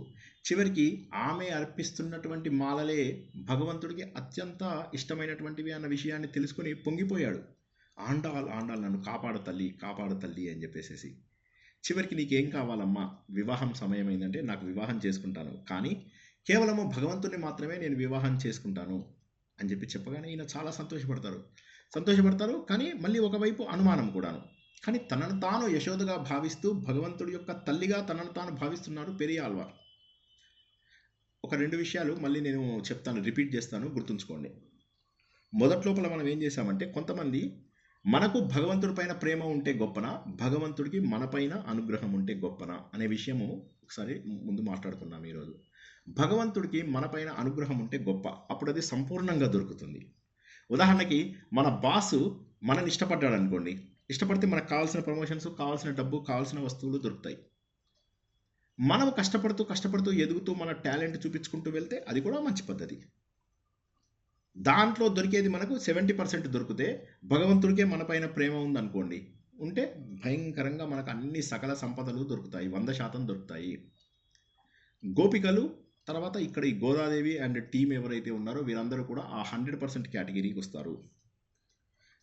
చివరికి ఆమె అర్పిస్తున్నటువంటి మాలలే భగవంతుడికి అత్యంత ఇష్టమైనటువంటివి అన్న విషయాన్ని తెలుసుకుని పొంగిపోయాడు. ఆండాల్ నన్ను కాపాడు తల్లి అని చెప్పేసేసి చివరికి నీకేం కావాలమ్మా, వివాహం సమయమైందంటే నాకు వివాహం చేసుకుంటాను, కానీ కేవలము భగవంతుని మాత్రమే నేను వివాహం చేసుకుంటాను అని చెప్పగానే ఈయన చాలా సంతోషపడతారు. కానీ మళ్ళీ ఒకవైపు అనుమానం కూడాను. కానీ తనను తాను యశోదగా భావిస్తూ భగవంతుడి యొక్క తల్లిగా తనను తాను భావిస్తున్నాడు పెరియ ఆళ్వార్. ఒక 2 విషయాలు మళ్ళీ నేను చెప్తాను, రిపీట్ చేస్తాను, గుర్తుంచుకోండి. మొదట్లోపల మనం ఏం చేశామంటే కొంతమంది మనకు భగవంతుడి పైన ప్రేమ ఉంటే గొప్పన, భగవంతుడికి మనపైన అనుగ్రహం ఉంటే గొప్పన అనే విషయము ఒకసారి ముందు మాట్లాడుకున్నాం ఈరోజు. భగవంతుడికి మనపైన అనుగ్రహం ఉంటే గొప్ప, అప్పుడు అది సంపూర్ణంగా దొరుకుతుంది. ఉదాహరణకి మన బాసు మనని ఇష్టపడ్డాడు అనుకోండి, ఇష్టపడితే మనకు కావాల్సిన ప్రమోషన్స్, కావాల్సిన డబ్బు, కావాల్సిన వస్తువులు దొరుకుతాయి. మనం కష్టపడుతూ ఎదుగుతూ మన టాలెంట్ చూపించుకుంటూ వెళ్తే అది కూడా మంచి పద్ధతి. దాంట్లో దొరికేది మనకు 70% దొరికితే భగవంతుడికే మనపైన ప్రేమ ఉందనుకోండి, ఉంటే భయంకరంగా మనకు అన్ని సకల సంపదలు దొరుకుతాయి, 100% దొరుకుతాయి. గోపికలు తర్వాత ఇక్కడ ఈ గోదాదేవి అండ్ టీం ఎవరైతే ఉన్నారో వీరందరూ కూడా ఆ 100% కేటగిరీకి వస్తారు.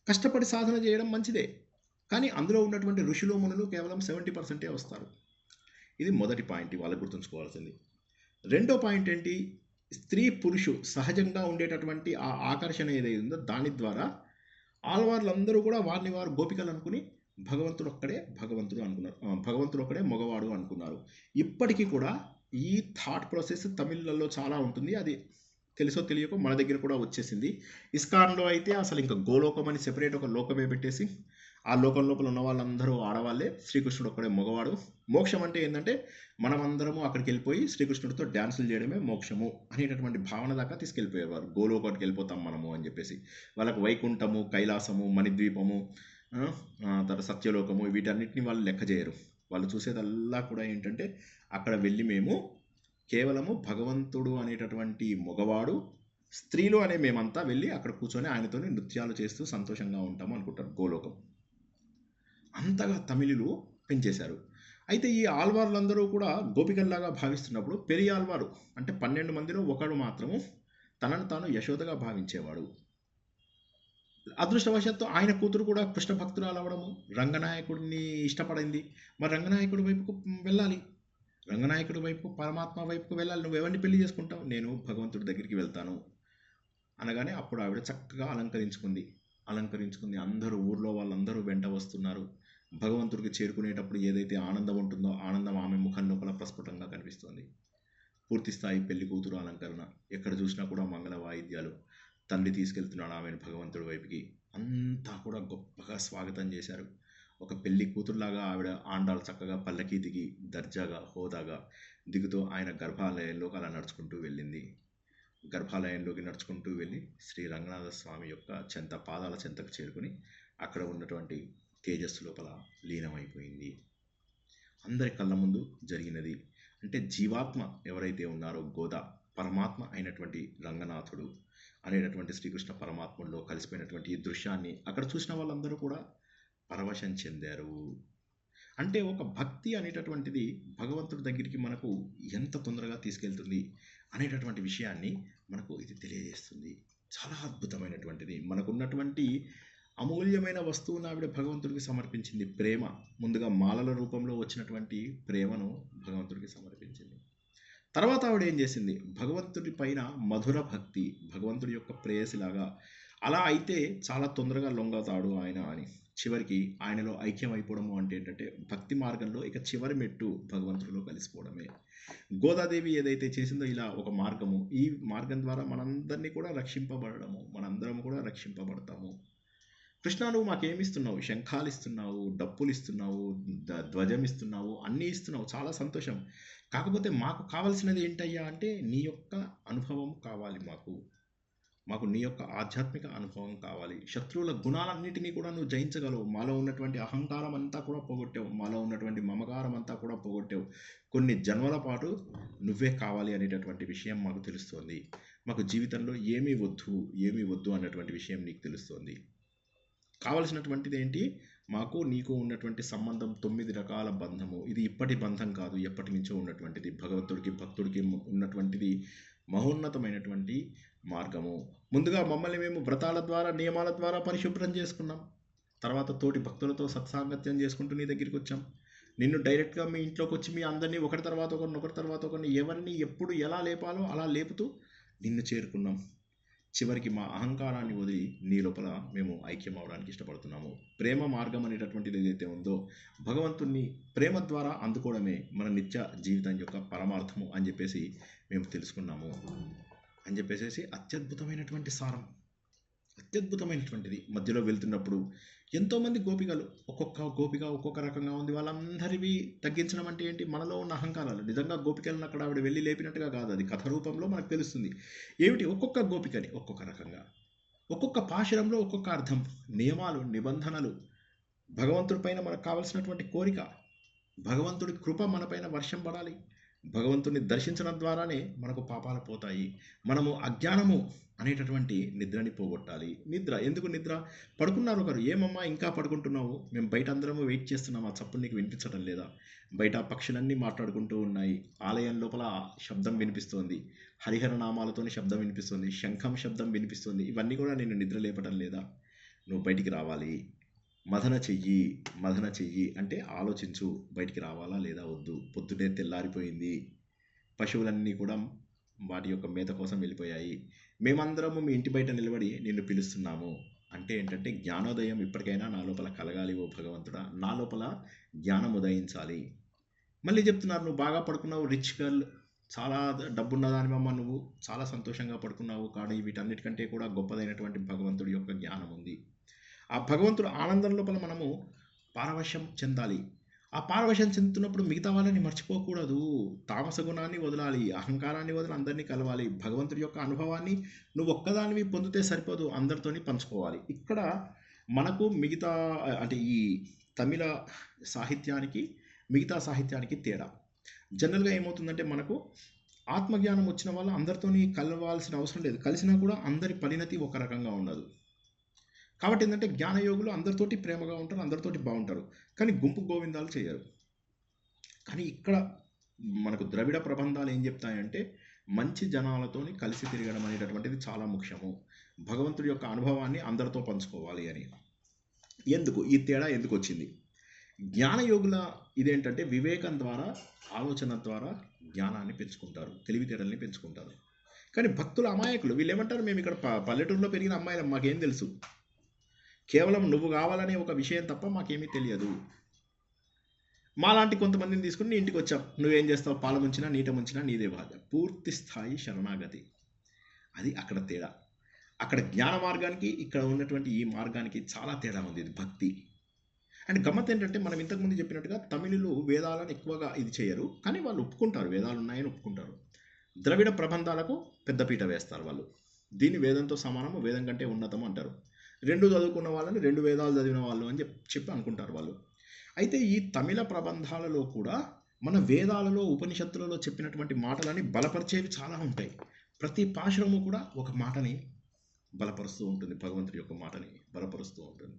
కష్టపడి సాధన చేయడం మంచిదే, కానీ అందులో ఉన్నటువంటి ఋషులు మునులు కేవలం 70% వస్తారు. ఇది మొదటి పాయింట్ ఇవాళ గుర్తుంచుకోవాల్సింది. రెండో పాయింట్ ఏంటి, స్త్రీ పురుషు సహజంగా ఉండేటటువంటి ఆ ఆకర్షణ ఏదైతే ఉందో దాని ద్వారా ఆళ్వార్లందరూ కూడా వారిని వారు గోపికలు అనుకుని భగవంతుడు ఒక్కడే మగవాడు అనుకున్నారు. ఇప్పటికీ కూడా ఈ థాట్ ప్రాసెస్ తమిళ్లలో చాలా ఉంటుంది. అది తెలుసో తెలియకో మన దగ్గర కూడా వచ్చేసింది. ఇస్కాన్లో అయితే అసలు ఇంకా గోలోకం అని సెపరేట్ ఒక లోకమే పెట్టేసి ఆ లోకం లోపల ఉన్న వాళ్ళందరూ ఆడవాళ్ళే, శ్రీకృష్ణుడు ఒక్కడే మగవాడు. మోక్షం అంటే ఏంటంటే మనమందరము అక్కడికి వెళ్ళిపోయి శ్రీకృష్ణుడితో డ్యాన్సులు చేయడమే మోక్షము అనేటటువంటి భావన దాకా తీసుకెళ్ళిపోయేవారు. గోలోకానికి వెళ్ళిపోతాం మనము అని చెప్పేసి. వాళ్ళకు వైకుంఠము, కైలాసము, మణిద్వీపము, తర్వాత సత్యలోకము వీటన్నిటిని వాళ్ళు లెక్క చేయరు. వాళ్ళు చూసేదల్లా కూడా ఏంటంటే అక్కడ వెళ్ళి మేము కేవలము భగవంతుడు అనేటటువంటి మగవాడు, స్త్రీలు అనే మేమంతా వెళ్ళి అక్కడ కూర్చొని ఆయనతో నృత్యాలు చేస్తూ సంతోషంగా ఉంటాము అనుకుంటారు గోలోకం. అంతగా తమిళులు పెంచేశారు. అయితే ఈ ఆళ్వార్లందరూ కూడా గోపికల్లాగా భావిస్తున్నప్పుడు పెరియ ఆళ్వారు అంటే 12 మందిలో ఒకడు మాత్రము తనను తాను యశోదగా భావించేవాడు. అదృష్టవశాత్తు ఆయన కూతురు కూడా కృష్ణ భక్తురాలు అవ్వడము, రంగనాయకుడిని ఇష్టపడింది. మరి రంగనాయకుడి వైపుకు వెళ్ళాలి, రంగనాయకుడి వైపు, పరమాత్మ వైపుకు వెళ్ళాలి. నువ్వు ఎవరిని పెళ్లి చేసుకుంటావు? నేను భగవంతుడి దగ్గరికి వెళ్తాను అనగానే అప్పుడు ఆవిడ చక్కగా అలంకరించుకుంది. అందరూ ఊర్లో వాళ్ళందరూ వెంట వస్తున్నారు. భగవంతుడికి చేరుకునేటప్పుడు ఏదైతే ఆనందం ఉంటుందో ఆనందం ఆమె ముఖం లోపల ప్రస్ఫుటంగా కనిపిస్తుంది. పూర్తి స్థాయి పెళ్లి కూతురు అలంకరణ, ఎక్కడ చూసినా కూడా మంగళ వాయిద్యాలు, తండ్రి తీసుకెళ్తున్నాడు ఆమెను భగవంతుడి వైపుకి. అంతా కూడా గొప్పగా స్వాగతం చేశారు. ఒక పెళ్లి కూతురులాగా ఆవిడ ఆండాలు చక్కగా పల్లకి దిగి దర్జాగా హోదాగా దిగుతూ ఆయన గర్భాలయంలోకి అలా నడుచుకుంటూ వెళ్ళింది. గర్భాలయంలోకి నడుచుకుంటూ వెళ్ళి శ్రీ రంగనాథ స్వామి యొక్క పాదాల చెంతకు చేరుకుని అక్కడ ఉన్నటువంటి తేజస్సు లోపల లీనమైపోయింది. అందరి కళ్ళ ముందు జరిగినది అంటే జీవాత్మ ఎవరైతే ఉన్నారో గోదా, పరమాత్మ అయినటువంటి రంగనాథుడు అనేటటువంటి శ్రీకృష్ణ పరమాత్మలో కలిసిపోయినటువంటి ఈ దృశ్యాన్ని అక్కడ చూసిన వాళ్ళందరూ కూడా పరవశం చెందారు. అంటే ఒక భక్తి అనేటటువంటిది భగవంతుడి దగ్గరికి మనకు ఎంత తొందరగా తీసుకెళ్తుంది అనేటటువంటి విషయాన్ని మనకు ఇది తెలియజేస్తుంది. చాలా అద్భుతమైనటువంటిది. మనకున్నటువంటి అమూల్యమైన వస్తువును ఆవిడ భగవంతుడికి సమర్పించింది. ప్రేమ, ముందుగా మాలల రూపంలో వచ్చినటువంటి ప్రేమను భగవంతుడికి సమర్పించింది. తర్వాత ఆవిడ ఏం చేసింది, భగవంతుడి పైన మధుర భక్తి, భగవంతుడి యొక్క ప్రేయసిలాగా, అలా అయితే చాలా తొందరగా లొంగతాడు ఆయన అని చివరికి ఆయనలో ఐక్యం అయిపోవడము అంటే ఏంటంటే భక్తి మార్గంలో ఇక చివరి మెట్టు భగవంతుడిలో కలిసిపోవడమే. గోదాదేవి ఏదైతే చేసిందో ఇలా ఒక మార్గము, ఈ మార్గం ద్వారా మనందరినీ కూడా రక్షింపబడము, మనందరం కూడా రక్షింపబడతాము. కృష్ణ, నువ్వు మాకేమిస్తున్నావు, శంఖాలు ఇస్తున్నావు, డప్పులు ఇస్తున్నావు, ధ్వజం ఇస్తున్నావు, అన్నీ ఇస్తున్నావు, చాలా సంతోషం. కాకపోతే మాకు కావాల్సినది ఏంటయ్యా అంటే నీ యొక్క అనుభవం కావాలి. మాకు నీ యొక్క ఆధ్యాత్మిక అనుభవం కావాలి. శత్రువుల గుణాలన్నిటినీ కూడా నువ్వు జయించగలవు. మాలో ఉన్నటువంటి అహంకారం అంతా కూడా పోగొట్టావు, మాలో ఉన్నటువంటి మమకారం అంతా కూడా పోగొట్టావు. కొన్ని జన్మల పాటు నువ్వే కావాలి అనేటటువంటి విషయం మాకు తెలుస్తోంది. మాకు జీవితంలో ఏమీ వద్దు అన్నటువంటి విషయం నీకు తెలుస్తోంది. కావలసినటువంటిది ఏంటి, మాకు నీకు ఉన్నటువంటి సంబంధం 9 రకాల బంధము. ఇది ఇప్పటి బంధం కాదు, ఎప్పటి నుంచో ఉన్నటువంటిది. భగవంతుడికి భక్తుడికి ఉన్నటువంటిది మహోన్నతమైనటువంటి మార్గము. ముందుగా మమ్మల్ని మేము వ్రతాల ద్వారా, నియమాల ద్వారా పరిశుభ్రం చేసుకున్నాం. తర్వాత తోటి భక్తులతో సత్సాంగత్యం చేసుకుంటూ నీ దగ్గరికి వచ్చాం. నిన్ను డైరెక్ట్గా మీ ఇంట్లోకి వచ్చి మీ అందరినీ ఒకరి తర్వాత ఒకరిని ఎవరిని ఎప్పుడు ఎలా లేపాలో అలా లేపుతూ నిన్ను చేరుకున్నాం. చివరికి మా అహంకారాన్ని వదిలి నీ లోపల మేము ఐక్యం అవడానికి ఇష్టపడుతున్నాము. ప్రేమ మార్గం అనేటటువంటిది ఏదైతే ఉందో, భగవంతుణ్ణి ప్రేమ ద్వారా అందుకోవడమే మన నిత్య జీవితం యొక్క పరమార్థము అని చెప్పేసి మేము తెలుసుకున్నాము అని చెప్పేసి అత్యద్భుతమైనటువంటి సారం, అత్యద్భుతమైనటువంటిది. మధ్యలో వెళ్తున్నప్పుడు ఎంతోమంది గోపికలు, ఒక్కొక్క గోపిక ఒక్కొక్క రకంగా ఉంది. వాళ్ళందరివి తగ్గించడం అంటే ఏంటి, మనలో ఉన్న అహంకారాలు. నిజంగా గోపికలను అక్కడ ఆవిడ వెళ్ళి లేపినట్టుగా కాదు, అది కథ రూపంలో మనకు తెలుస్తుంది. ఏమిటి, ఒక్కొక్క గోపికని ఒక్కొక్క రకంగా, ఒక్కొక్క పాశురంలో ఒక్కొక్క అర్థం, నియమాలు, నిబంధనలు, భగవంతుడి పైన మనకు కావలసినటువంటి కోరిక, భగవంతుడి కృప మనపైన వర్షం పడాలి. భగవంతుడిని దర్శించడం ద్వారానే మనకు పాపాలు పోతాయి. మనము అజ్ఞానము అనేటటువంటి నిద్రని పోగొట్టాలి. నిద్ర ఎందుకు, నిద్ర పడుకున్నారు ఒకరు, ఏమమ్మా ఇంకా పడుకుంటున్నావు, మేము బయట అందరము వెయిట్ చేస్తున్నాం, ఆ చప్పుడు నీకు వినిపించడం లేదా, బయట పక్షులన్నీ మాట్లాడుకుంటూ ఉన్నాయి, ఆలయం లోపల శబ్దం వినిపిస్తోంది, హరిహర నామాలతోని శబ్దం వినిపిస్తుంది, శంఖం శబ్దం వినిపిస్తుంది, ఇవన్నీ కూడా నేను నిద్ర లేపటం లేదా, నువ్వు బయటికి రావాలి, మదన చెయ్యి అంటే ఆలోచించు, బయటికి రావాలా లేదా వద్దు. పొద్దునే తెల్లారిపోయింది, పశువులన్నీ కూడా వాటి యొక్క మేత కోసం వెళ్ళిపోయాయి, మేమందరము మీ ఇంటి బయట నిలబడి నిన్ను పిలుస్తున్నాము అంటే ఏంటంటే జ్ఞానోదయం ఇప్పటికైనా నా లోపల కలగాలి ఓ భగవంతుడా, నా లోపల జ్ఞానం ఉదయించాలి. మళ్ళీ చెప్తున్నారు, నువ్వు బాగా పడుకున్నావు, రిచ్ గర్ల్, చాలా డబ్బున్నదానివమ్మ, నువ్వు చాలా సంతోషంగా పడుకున్నావు, కానీ వీటన్నిటికంటే కూడా గొప్పదైనటువంటి భగవంతుడి యొక్క జ్ఞానం ఉంది. ఆ భగవంతుడు ఆనందం లోపల మనము పారవశ్యం చెందాలి. ఆ పారవశ్యం చెందుతున్నప్పుడు మిగతా వాళ్ళని మర్చిపోకూడదు, తామస గుణాన్ని వదలాలి, అహంకారాన్ని వదిలి అందరినీ కలవాలి. భగవంతుడి యొక్క అనుభవాన్ని నువ్వు ఒక్కదానివి పొందితే సరిపోదు, అందరితోని పంచుకోవాలి. ఇక్కడ మనకు మిగతా అంటే ఈ తమిళ సాహిత్యానికి మిగతా సాహిత్యానికి తేడా జనరల్గా ఏమవుతుందంటే, మనకు ఆత్మజ్ఞానం వచ్చిన వాళ్ళు అందరితోని కలవాల్సిన అవసరం లేదు, కలిసినా కూడా అందరి పరిణతి ఒక రకంగా ఉండదు. కాబట్టి ఏంటంటే జ్ఞానయోగులు అందరితోటి ప్రేమగా ఉంటారు, అందరితోటి బాగుంటారు, కానీ గుంపు గోవిందాలు చేయరు. కానీ ఇక్కడ మనకు ద్రవిడ ప్రబంధాలు ఏం చెప్తాయంటే మంచి జనాలతోని కలిసి తిరగడం అనేటటువంటిది చాలా ముఖ్యము, భగవంతుడి యొక్క అనుభవాన్ని అందరితో పంచుకోవాలి అని. ఎందుకు ఈ తేడా ఎందుకు వచ్చింది, జ్ఞానయోగుల ఇదేంటంటే వివేకం ద్వారా, ఆలోచన ద్వారా జ్ఞానాన్ని పెంచుకుంటారు, తెలివితేటల్ని పెంచుకుంటారు. కానీ భక్తుల అమాయకులు, వీళ్ళు ఏమంటారు, మేము ఇక్కడ పల్లెటూరులో పెరిగిన అమ్మాయిలు, మాకేం తెలుసు, కేవలం నువ్వు కావాలనే ఒక విషయం తప్ప మాకేమీ తెలియదు. మాలాంటి కొంతమందిని తీసుకుని నీ ఇంటికి వచ్చాం, నువ్వేం చేస్తావు, పాల ముంచినా నీట ముంచినా నీదే బాధ. పూర్తి స్థాయి శరణాగతి, అది అక్కడ తేడా. అక్కడ జ్ఞాన మార్గానికి ఇక్కడ ఉన్నటువంటి ఈ మార్గానికి చాలా తేడా ఉంది. ఇది భక్తి. అండ్ గమ్మత్ ఏంటంటే, మనం ఇంతకుముందు చెప్పినట్టుగా తమిళులు వేదాలను ఎక్కువగా ఇది చేయరు, కానీ వాళ్ళు ఒప్పుకుంటారు, వేదాలు ఉన్నాయని ఒప్పుకుంటారు. ద్రవిడ ప్రబంధాలకు పెద్దపీట వేస్తారు వాళ్ళు. దీన్ని వేదంతో సమానము, వేదం కంటే ఉన్నతము అంటారు. 2 చదువుకున్న వాళ్ళని 2 వేదాలు చదివిన వాళ్ళు అని చెప్పి అనుకుంటారు వాళ్ళు. అయితే ఈ తమిళ ప్రబంధాలలో కూడా మన వేదాలలో, ఉపనిషత్తులలో చెప్పినటువంటి మాటలని బలపరిచేవి చాలా ఉంటాయి. ప్రతి పాశురము కూడా ఒక మాటని బలపరుస్తూ ఉంటుంది, భగవంతుడి యొక్క మాటని బలపరుస్తూ ఉంటుంది.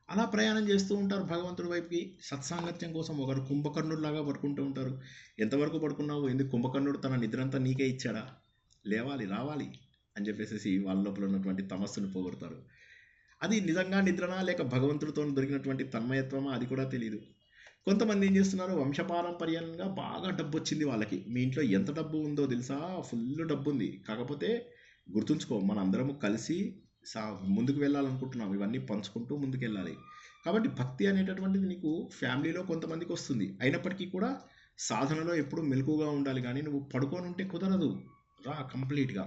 అలా ప్రయాణం చేస్తూ ఉంటారు భగవంతుడి వైపుకి. సత్సాంగత్యం కోసం ఒకరు కుంభకర్ణుడిలాగా పడుకుంటూ ఉంటారు. ఎంతవరకు పడుకున్నావు, ఎందుకు కుంభకర్ణుడు తన నిద్రంతా నీకే ఇచ్చాడా, లేవాలి రావాలి అని చెప్పేసి వాళ్ళ లోపల ఉన్నటువంటి తమస్సును పోగొడతారు. అది నిజంగా నిద్రనా లేక భగవంతుడితో దొరికినటువంటి తన్మయత్వమా అది కూడా తెలియదు. కొంతమంది ఏం చేస్తున్నారు, వంశపారంపర్యంగా బాగా డబ్బు వచ్చింది వాళ్ళకి. మీ ఇంట్లో ఎంత డబ్బు ఉందో తెలుసా? ఫుల్ డబ్బు ఉంది. కాకపోతే గుర్తుంచుకో, మన అందరము కలిసి సా ముందుకు వెళ్ళాలనుకుంటున్నాం. ఇవన్నీ పంచుకుంటూ ముందుకెళ్ళాలి. కాబట్టి భక్తి అనేటటువంటిది నీకు ఫ్యామిలీలో కొంతమందికి వస్తుంది. అయినప్పటికీ కూడా సాధనలో ఎప్పుడు మెలకువగా ఉండాలి. కానీ నువ్వు పడుకొని ఉంటే కుదరదు. రా కంప్లీట్గా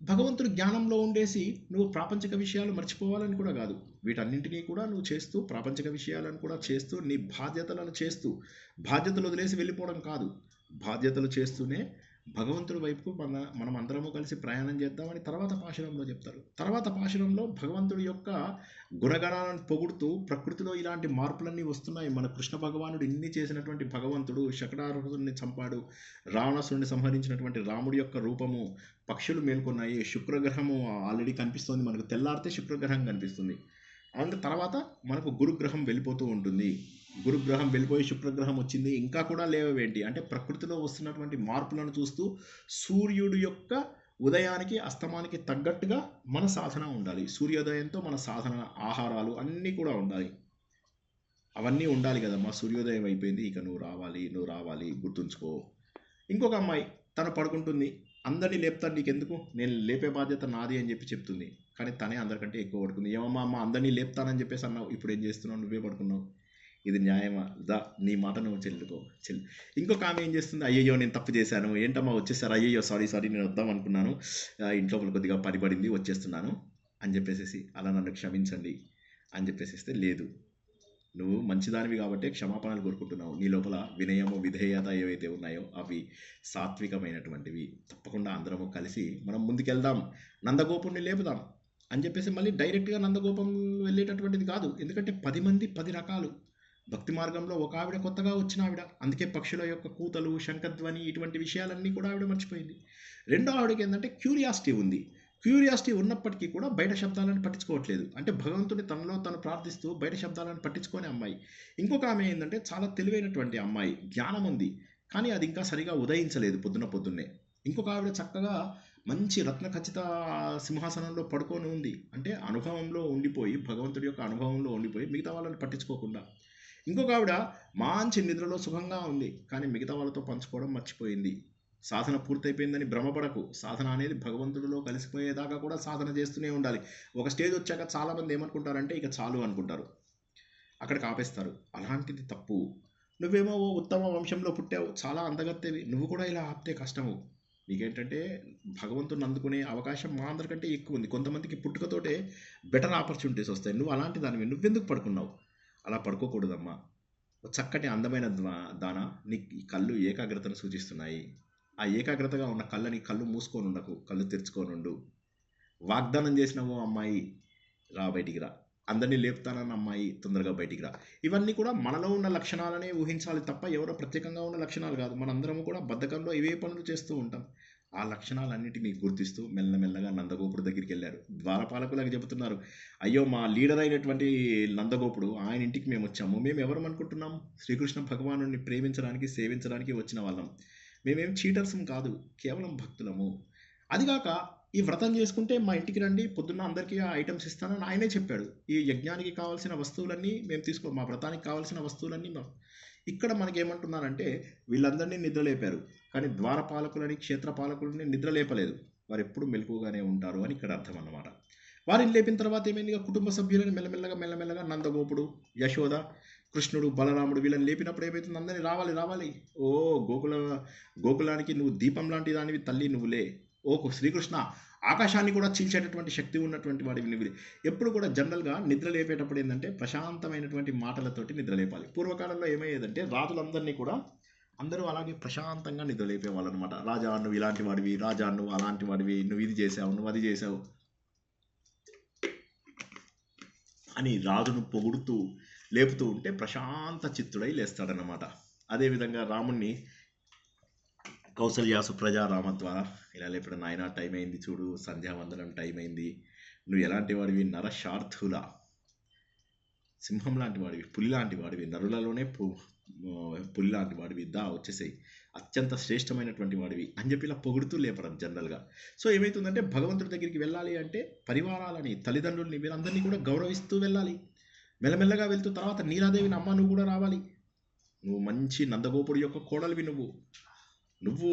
భగవంతుడు జ్ఞానంలో ఉండేసి నువ్వు ప్రాపంచిక విషయాలు మర్చిపోవాలని కూడా కాదు. వీటన్నింటినీ కూడా నువ్వు చేస్తూ, ప్రాపంచిక విషయాలను కూడా చేస్తూ, నీ బాధ్యతలను చేస్తూ, బాధ్యతలు వదిలేసి వెళ్ళిపోవడం కాదు, బాధ్యతలు చేస్తూనే భగవంతుడి వైపు మనం అందరము కలిసి ప్రయాణం చేద్దామని తర్వాత పాశురంలో చెప్తారు. తర్వాత పాశురంలో భగవంతుడి యొక్క గుణగణాలను పొగుడుతూ ప్రకృతిలో ఇలాంటి మార్పులన్నీ వస్తున్నాయి. మన కృష్ణ భగవానుడు ఇన్ని చేసినటువంటి భగవంతుడు శకటాసురుడిని చంపాడు, రావణాసురుడిని సంహరించినటువంటి రాముడి యొక్క రూపము, పక్షులు మేల్కొన్నాయి, శుక్రగ్రహము ఆల్రెడీ కనిపిస్తుంది మనకు, తెల్లారితే శుక్రగ్రహం కనిపిస్తుంది. అండ్ తర్వాత మనకు గురుగ్రహం వెళ్ళిపోతూ ఉంటుంది. గురుగ్రహం వెళ్ళిపోయి శుక్రగ్రహం వచ్చింది, ఇంకా కూడా లేవేంటి అంటే ప్రకృతిలో వస్తున్నటువంటి మార్పులను చూస్తూ సూర్యుడు యొక్క ఉదయానికి అస్తమానికి తగ్గట్టుగా మన సాధన ఉండాలి. సూర్యోదయంతో మన సాధన, ఆహారాలు అన్నీ కూడా ఉండాలి. అవన్నీ ఉండాలి కదమ్మా. సూర్యోదయం అయిపోయింది, ఇక నువ్వు రావాలి గుర్తుంచుకో. ఇంకొక అమ్మాయి తను పడుకుంటుంది, అందరినీ లేపుతాను నీకెందుకు, నేను లేపే బాధ్యత నాది అని చెప్తుంది. కానీ తనే అందరికంటే ఎక్కువ పడుకుంది. ఏమమ్మా అమ్మ అందరినీ లేపుతానని చెప్పేసి అన్నావు, ఇప్పుడు ఏం చేస్తున్నావు, నువ్వే పడుకున్నావు, ఇది న్యాయమా? నీ మాట నువ్వు చెల్లుకో. ఇంకొక ఆమె ఏం చేస్తుంది, అయ్యయ్యో నేను తప్పు చేశాను, ఏంటమ్మా వచ్చేసారు, అయ్యయ్యో సారీ నేను వద్దాం అనుకున్నాను, ఇంట్లో కొద్దిగా పని పడింది వచ్చేస్తున్నాను అని చెప్పేసి, అలా నన్ను క్షమించండి అని చెప్పేసి, లేదు నువ్వు మంచిదానివి కాబట్టి క్షమాపణలు కోరుకుంటున్నావు. నీ లోపల వినయము, విధేయత ఏవైతే ఉన్నాయో అవి సాత్వికమైనటువంటివి. తప్పకుండా అందరము కలిసి మనం ముందుకెళ్దాం, నందగోపుని లేపుదాం అని చెప్పేసి మళ్ళీ డైరెక్ట్గా నందగోపం వెళ్ళేటటువంటిది కాదు. ఎందుకంటే 10 మంది 10 రకాలు. భక్తి మార్గంలో ఒక ఆవిడ కొత్తగా వచ్చిన ఆవిడ, అందుకే పక్షుల యొక్క కూతలు, శంఖధ్వని ఇటువంటి విషయాలన్నీ కూడా ఆవిడ మర్చిపోయింది. రెండో ఆవిడకి ఏంటంటే క్యూరియాసిటీ ఉంది. క్యూరియాసిటీ ఉన్నప్పటికీ కూడా బయట శబ్దాలను పట్టించుకోవట్లేదు. అంటే భగవంతుని తనలో తను ప్రార్థిస్తూ బయట శబ్దాలను పట్టించుకోని అమ్మాయి. ఇంకొక ఆమె ఏంటంటే చాలా తెలివైనటువంటి అమ్మాయి, జ్ఞానం ఉంది, కానీ అది ఇంకా సరిగా ఉదయించలేదు పొద్దున్నే. ఇంకొక ఆవిడ చక్కగా మంచి రత్న ఖచ్చిత సింహాసనంలో పడుకొని ఉంది. అంటే అనుభవంలో ఉండిపోయి, భగవంతుడి యొక్క అనుభవంలో ఉండిపోయి మిగతా వాళ్ళని పట్టించుకోకుండా. ఇంకొక ఆవిడ మంచి నిద్రలో సుఖంగా ఉంది, కానీ మిగతా వాళ్ళతో పంచుకోవడం మర్చిపోయింది. సాధన పూర్తయిపోయిందని భ్రమపడకు. సాధన అనేది భగవంతుడిలో కలిసిపోయేదాకా కూడా సాధన చేస్తూనే ఉండాలి. ఒక స్టేజ్ వచ్చాక చాలామంది ఏమనుకుంటారంటే ఇక చాలు అనుకుంటారు, అక్కడికి ఆపేస్తారు. అలాంటిది తప్పు. నువ్వేమో ఓ ఉత్తమ వంశంలో పుట్టావు, చాలా అందగత్తేవి, నువ్వు కూడా ఇలా ఆపితే కష్టము. నీకేంటంటే భగవంతుని అందుకునే అవకాశం మా అందరికంటే ఎక్కువ ఉంది. కొంతమందికి పుట్టుకతోటే బెటర్ ఆపర్చునిటీస్ వస్తాయి. నువ్వు అలాంటి దానివి, నువ్వెందుకు పడుకున్నావు? అలా పడుకోకూడదమ్మా. చక్కటి అందమైన దాన నీ కళ్ళు ఏకాగ్రతను సూచిస్తున్నాయి. ఆ ఏకాగ్రతగా ఉన్న కళ్ళు మూసుకొని ఉండకు, కళ్ళు తెరుచుకొని ఉండు. వాగ్దానం చేసినవో అమ్మాయి రా, బయటికి రా. అందరినీ లేపుతానన్న అమ్మాయి తొందరగా బయటికి రా. ఇవన్నీ కూడా మనలో ఉన్న లక్షణాలనే ఊహించాలి తప్ప ఎవరో ప్రత్యేకంగా ఉన్న లక్షణాలు కాదు. మనందరము కూడా బద్ధకంలో ఇవే పనులు చేస్తూ ఉంటాం. ఆ లక్షణాలన్నిటినీ గుర్తిస్తూ మెల్లమెల్లగా నందగోపుడు దగ్గరికి వెళ్ళారు. ద్వారపాలకులకు చెబుతున్నారు, అయ్యో మా లీడర్ అయినటువంటి నందగోపుడు, ఆయన ఇంటికి మేము వచ్చాము. మేము ఎవరు అనుకుంటున్నాం? శ్రీకృష్ణ భగవానుడిని ప్రేమించడానికి, సేవించడానికి వచ్చిన వాళ్ళం. మేమేం చీటర్సం కాదు, కేవలం భక్తులము. అదిగాక ఈ వ్రతం చేసుకుంటే మా ఇంటికి రండి, పొద్దున్న అందరికీ ఆ ఐటమ్స్ ఇస్తానని ఆయనే చెప్పాడు. ఈ యజ్ఞానికి కావాల్సిన వస్తువులన్నీ మేము మా వ్రతానికి కావాల్సిన వస్తువులన్నీ ఇక్కడ మనకేమంటున్నారంటే వీళ్ళందరినీ నిద్రలేపారు, కానీ ద్వారపాలకులని, క్షేత్రపాలకులని నిద్రలేపలేదు. వారు ఎప్పుడు మెలకుగానే ఉంటారు అని ఇక్కడ అర్థం అన్నమాట. వారిని లేపిన తర్వాత ఏమైంది, కుటుంబ సభ్యులని మెల్లమెల్లగా నందగోపుడు, యశోద, కృష్ణుడు, బలరాముడు వీళ్ళని లేపినప్పుడు ఏమవుతుంది, అందరినీ రావాలి, ఓ గోకులానికి నువ్వు దీపం లాంటి దానివి తల్లి, నువ్వులే. ఓ శ్రీకృష్ణ, ఆకాశాన్ని కూడా చీల్చేటటువంటి శక్తి ఉన్నటువంటి వాడివి నువ్వు. ఎప్పుడు కూడా జనరల్గా నిద్ర లేపేటప్పుడు ఏంటంటే ప్రశాంతమైనటువంటి మాటలతోటి నిద్ర లేపాలి. పూర్వకాలంలో ఏమయ్యేదంటే రాజులందరినీ కూడా అందరూ అలాగే ప్రశాంతంగా నిద్ర లేపేవాళ్ళు అనమాట. రాజా నువ్వు ఇలాంటి వాడివి, రాజా నువ్వు అలాంటి వాడివి, నువ్వు ఇది చేసావు, నువ్వు అది చేసావు అని రాజును పొగుడుతూ లేపుతూ ఉంటే ప్రశాంత చిత్తుడై లేస్తాడనమాట. అదేవిధంగా రాముణ్ణి కౌసల్య సుప్రజా రామద్వార ఇలా లేపడం, నాయన టైం అయింది చూడు, సంధ్యావందనం టైం అయింది, నువ్వు ఎలాంటి వాడివి, నరశార్థుల, సింహం లాంటి వాడివి, పులి లాంటి వాడివి, నరులలోనే పులి లాంటి వాడివి, వచ్చేసాయి అత్యంత శ్రేష్టమైనటువంటి వాడివి అని చెప్పి ఇలా పొగుడుతూ లేపడం జనరల్గా. సో ఏమవుతుందంటే భగవంతుడి దగ్గరికి వెళ్ళాలి అంటే పరివారాలని, తల్లిదండ్రుల్ని, వీరందరినీ కూడా గౌరవిస్తూ వెళ్ళాలి. మెల్లమెల్లగా వెళ్తూ తర్వాత నీలాదేవిని, అమ్మ నువ్వు కూడా రావాలి, నువ్వు మంచి నందగోపుడి యొక్క కోడలివి, నువ్వు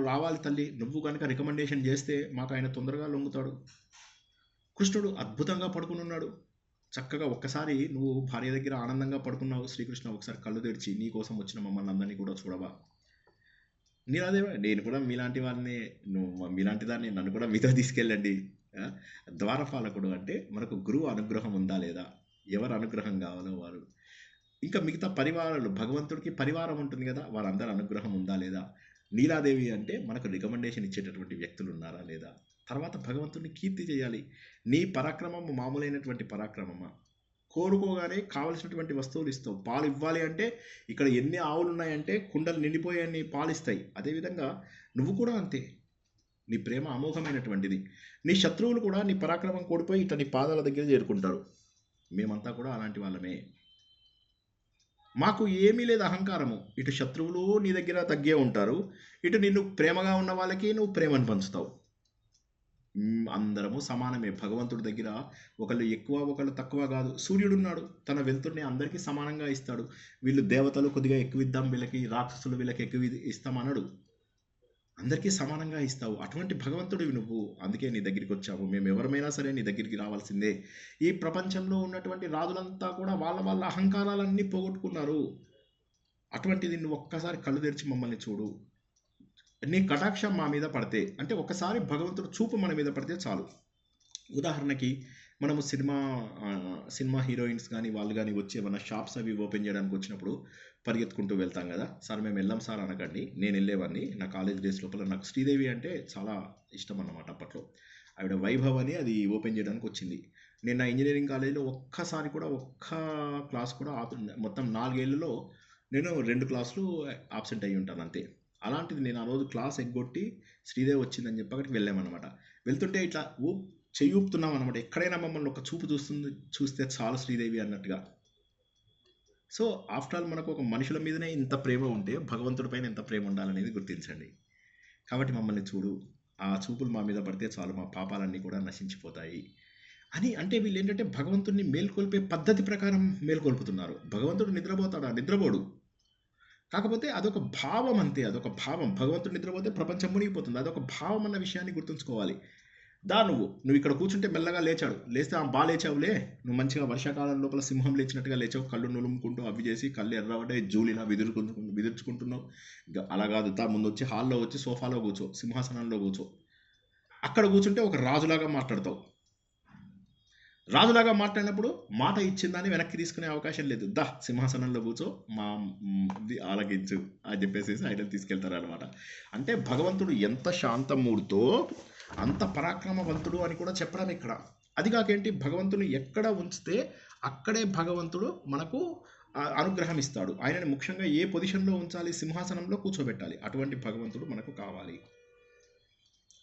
రావాలి తల్లి, నువ్వు కనుక రికమెండేషన్ చేస్తే మాకు ఆయన తొందరగా లొంగుతాడు. కృష్ణుడు అద్భుతంగా పడుకుని ఉన్నాడు. చక్కగా ఒక్కసారి నువ్వు భార్య దగ్గర ఆనందంగా పడుకున్నావు శ్రీకృష్ణ, ఒకసారి కళ్ళు తెరిచి నీ కోసం వచ్చిన మమ్మల్ని అందరినీ కూడా చూడవా. నీలాదేవి, నేను కూడా మీలాంటి వారిని, మీలాంటి దాన్ని నన్ను కూడా మీతో తీసుకెళ్ళండి. ద్వారపాలకుడు అంటే మనకు గురువు అనుగ్రహం ఉందా లేదా, ఎవరు అనుగ్రహం కావాలో వారు, ఇంకా మిగతా పరివారాలు, భగవంతుడికి పరివారం ఉంటుంది కదా, వారందరి అనుగ్రహం ఉందా లేదా. నీలాదేవి అంటే మనకు రికమెండేషన్ ఇచ్చేటటువంటి వ్యక్తులు ఉన్నారా లేదా. తర్వాత భగవంతుడిని కీర్తి చేయాలి. నీ పరాక్రమం మామూలైనటువంటి పరాక్రమమా, కోరుకోగానే కావలసినటువంటి వస్తువులు ఇస్తావు. పాలు ఇవ్వాలి అంటే ఇక్కడ ఎన్ని ఆవులు ఉన్నాయంటే కుండలు నిండిపోయాన్ని పాలు ఇస్తాయి. అదేవిధంగా నువ్వు కూడా అంతే, నీ ప్రేమ అమోఘమైనటువంటిది. నీ శత్రువులు కూడా నీ పరాక్రమం కోడిపోయి ఇట్లా నీ పాదాల దగ్గర చేరుకుంటారు. మేమంతా కూడా అలాంటి వాళ్ళమే. మాకు ఏమీ లేదు అహంకారము. ఇటు శత్రువులు నీ దగ్గర తగ్గే ఉంటారు, ఇటు నిన్ను ప్రేమగా ఉన్న వాళ్ళకి నువ్వు ప్రేమను పంచుతావు. అందరము సమానమే భగవంతుడి దగ్గర. ఒకళ్ళు ఎక్కువ ఒకళ్ళు తక్కువ కాదు. సూర్యుడున్నాడు, తన వెలుతురుని అందరికీ సమానంగా ఇస్తాడు. వీళ్ళు దేవతలు కొద్దిగా ఎక్కువ ఇద్దాం వీళ్ళకి, రాక్షసులు వీళ్ళకి ఎక్కువ ఇస్తామన్నాడు. అందరికీ సమానంగా ఇస్తావు. అటువంటి భగవంతుడివి నువ్వు. అందుకే నీ దగ్గరికి వచ్చాము. మేము ఎవరమైనా సరే నీ దగ్గరికి రావాల్సిందే. ఈ ప్రపంచంలో ఉన్నటువంటి రాజులంతా కూడా వాళ్ళ అహంకారాలన్నీ పోగొట్టుకున్నారు. అటువంటిది నువ్వు ఒక్కసారి కళ్ళు తెరిచి మమ్మల్ని చూడు. నీ కటాక్షం మా మీద పడితే, అంటే ఒకసారి భగవంతుడు చూపు మన మీద పడితే చాలు. ఉదాహరణకి మనము సినిమా హీరోయిన్స్ కానీ వాళ్ళు కానీ వచ్చి ఏమన్నా షాప్స్ అవి ఓపెన్ చేయడానికి వచ్చినప్పుడు పరిగెత్తుకుంటూ వెళ్తాం కదా. సార్ మేము వెళ్ళాం సార్ అనకండి, నేను వెళ్ళేవాడిని. నా కాలేజ్ డేస్ లోపల నాకు శ్రీదేవి అంటే చాలా ఇష్టం అన్నమాట. అప్పట్లో ఆవిడ వైభవ్ అని అది ఓపెన్ చేయడానికి వచ్చింది. నేను నా ఇంజనీరింగ్ కాలేజీలో ఒక్క క్లాస్ కూడా మొత్తం 4 ఏళ్లలో నేను 2 క్లాసులు ఆబ్సెంట్ అయ్యి ఉంటాను అంతే. అలాంటిది నేను ఆ రోజు క్లాస్ ఎగ్గొట్టి శ్రీదేవి వచ్చిందని చెప్పి అక్కడికి వెళ్ళామన్నమాట. వెళ్తుంటే ఇట్లా చెయ్యి ఊపుతున్నాం అనమాట. ఎక్కడైనా మమ్మల్ని ఒక చూపు చూస్తే చాలు శ్రీదేవి అన్నట్టుగా. సో ఆఫ్టర్ ఆల్ మనకు ఒక మనుషుల మీదనే ఇంత ప్రేమ ఉంటే భగవంతుడి పైన ఎంత ప్రేమ ఉండాలనేది గుర్తించండి. కాబట్టి మమ్మల్ని చూడు, ఆ చూపులు మా మీద పడితే చాలు, మా పాపాలన్నీ కూడా నశించిపోతాయి అని. అంటే వీళ్ళు ఏంటంటే భగవంతుడిని మేల్కొల్పే పద్ధతి ప్రకారం మేల్కొల్పుతున్నారు. భగవంతుడు నిద్రపోతాడా? నిద్రపోడు. కాకపోతే అదొక భావం అంతే, అదొక భావం. భగవంతుడు నిద్రపోతే ప్రపంచం మునిగిపోతుంది, అదొక భావం అన్న విషయాన్ని గుర్తుంచుకోవాలి. నువ్వు ఇక్కడ కూర్చుంటే మెల్లగా లేచాడు, లేస్తే బాగా లేచావులే, నువ్వు మంచిగా వర్షాకాలం లోపల సింహం లేచినట్టుగా లేచావు, కళ్ళు నులుముకుంటూ అవి చేసి కళ్ళు ఎర్రబడ్డాయి, జూలిలా విదుర్చుకుంటున్నావు. అలా కాదు, ముందు వచ్చి హాల్లో వచ్చి సోఫాలో కూర్చో, సింహాసనంలో కూర్చో. అక్కడ కూర్చుంటే ఒక రాజులాగా మాట్లాడతావు. రాజులాగా మాట్లాడినప్పుడు మాట ఇచ్చిందని వెనక్కి తీసుకునే అవకాశం లేదు. సింహాసనంలో కూర్చో, మా ఆలగించు అని చెప్పేసి ఆయన తీసుకెళ్తారు అనమాట. అంటే భగవంతుడు ఎంత శాంతమూర్తో అంత పరాక్రమవంతుడు అని కూడా చెప్పడం ఇక్కడ. అది కాకేంటి, భగవంతుని ఎక్కడ ఉంచితే అక్కడే భగవంతుడు మనకు అనుగ్రహం ఇస్తాడు. ఆయనని ముఖ్యంగా ఏ పొజిషన్లో ఉంచాలి, సింహాసనంలో కూర్చోబెట్టాలి. అటువంటి భగవంతుడు మనకు కావాలి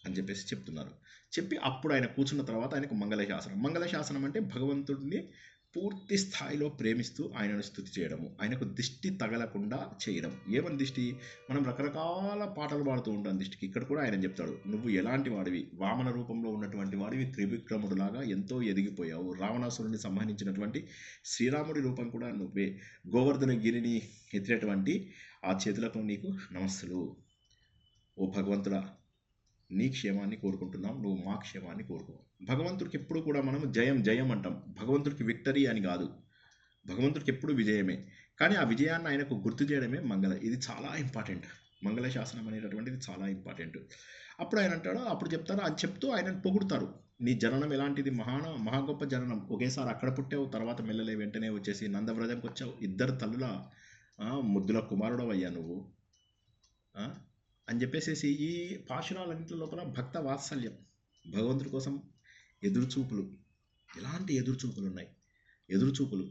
అని చెప్పేసి చెప్తున్నారు. చెప్పి అప్పుడు ఆయన కూర్చున్న తర్వాత ఆయనకు మంగళశాసనం అంటే భగవంతుడిని పూర్తి స్థాయిలో ప్రేమిస్తూ ఆయనను స్తుతి చేయడము, ఆయనకు దిష్టి తగలకుండా చేయడం. ఏమని దిష్టి? మనం రకరకాల పాటలు పాడుతూ ఉంటాం దిష్టికి. ఇక్కడ కూడా ఆయన చెప్తాడు, నువ్వు ఎలాంటి వాడివి, వామన రూపంలో ఉన్నటువంటి వాడివి, త్రివిక్రముడులాగా ఎంతో ఎదిగిపోయావు, రావణాసురుని సంహరించినటువంటి శ్రీరాముడి రూపం కూడా నువ్వే, గోవర్ధన గిరిని ఎత్తినటువంటి ఆ చేతులకు నీకు నమస్సులు. ఓ భగవంతుడా, నీ క్షేమాన్ని కోరుకుంటున్నాం, నువ్వు మా క్షేమాన్ని కోరుకో. భగవంతుడికి ఎప్పుడు కూడా మనం జయం అంటాం, భగవంతుడికి విక్టరీ అని కాదు. భగవంతుడికి ఎప్పుడు విజయమే. కానీ ఆ విజయాన్ని ఆయనకు గుర్తు చేయడమే ఇది చాలా ఇంపార్టెంట్. మంగళశాసనం అనేటటువంటిది చాలా ఇంపార్టెంట్. అప్పుడు ఆయన అంటాడు, అప్పుడు చెప్తారు, అని చెప్తూ ఆయనను పొగుడుతారు. నీ జననం ఎలాంటిది, మహా గొప్ప జననం. ఒకేసారి అక్కడ పుట్టావు, తర్వాత మెల్లలే వెంటనే వచ్చేసి నందవ్రజంకి వచ్చావు, 2 తల్లుల ముద్దుల కుమారుడవయ్యా నువ్వు అని చెప్పేసి ఈ పాశురాలన్నింటి లోపల భక్త వాత్సల్యం, భగవంతుడి కోసం ఎదురుచూపులు. ఎలాంటి ఎదురుచూపులు ఉన్నాయి, ఎదురుచూపులు.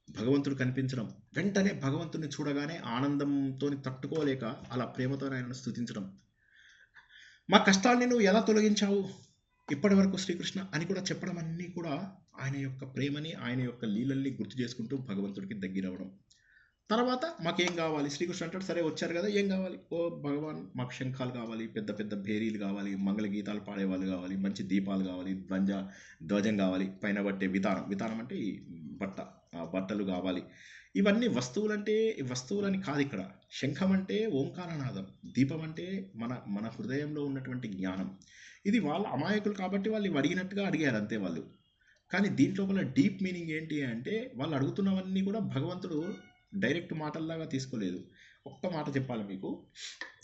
భగవంతుడు కనిపించడం, వెంటనే భగవంతుడిని చూడగానే ఆనందంతో తట్టుకోలేక అలా ప్రేమతో ఆయనను స్తుతించడం. మా కష్టాన్ని నువ్వు ఎలా తొలగించావు ఇప్పటి వరకు శ్రీకృష్ణ అని కూడా చెప్పడం. అన్నీ కూడా ఆయన యొక్క ప్రేమని, ఆయన యొక్క లీలల్ని గుర్తు చేసుకుంటూ భగవంతుడికి దగ్గరవడం. తర్వాత మాకేం కావాలి? శ్రీకృష్ణుడు అంటాడు, సరే వచ్చారు కదా, ఏం కావాలి? ఓ భగవాన్, మాకు శంఖాలు కావాలి, పెద్ద పెద్ద భేరీలు కావాలి, మంగళ గీతాలు పాడేవాళ్ళు కావాలి, మంచి దీపాలు కావాలి, ధ్వజం కావాలి, పైన పట్టే వితానం, వితానం అంటే ఈ బట్ట, ఆ బట్టలు కావాలి. ఇవన్నీ వస్తువులంటే వస్తువులని కాదు ఇక్కడ. శంఖం అంటే ఓంకారనాదం, దీపం అంటే మన మన హృదయంలో ఉన్నటువంటి జ్ఞానం. ఇది వాళ్ళ అమాయకులు కాబట్టి వాళ్ళు ఇవి అడిగినట్టుగా అడిగారు అంతే వాళ్ళు. కానీ దీంట్లోపల డీప్ మీనింగ్ ఏంటి అంటే, వాళ్ళు అడుగుతున్నవన్నీ కూడా భగవంతుడు డైరెక్ట్ మాటల్లాగా తీసుకోలేదు. ఒక్క మాట చెప్పాలి మీకు,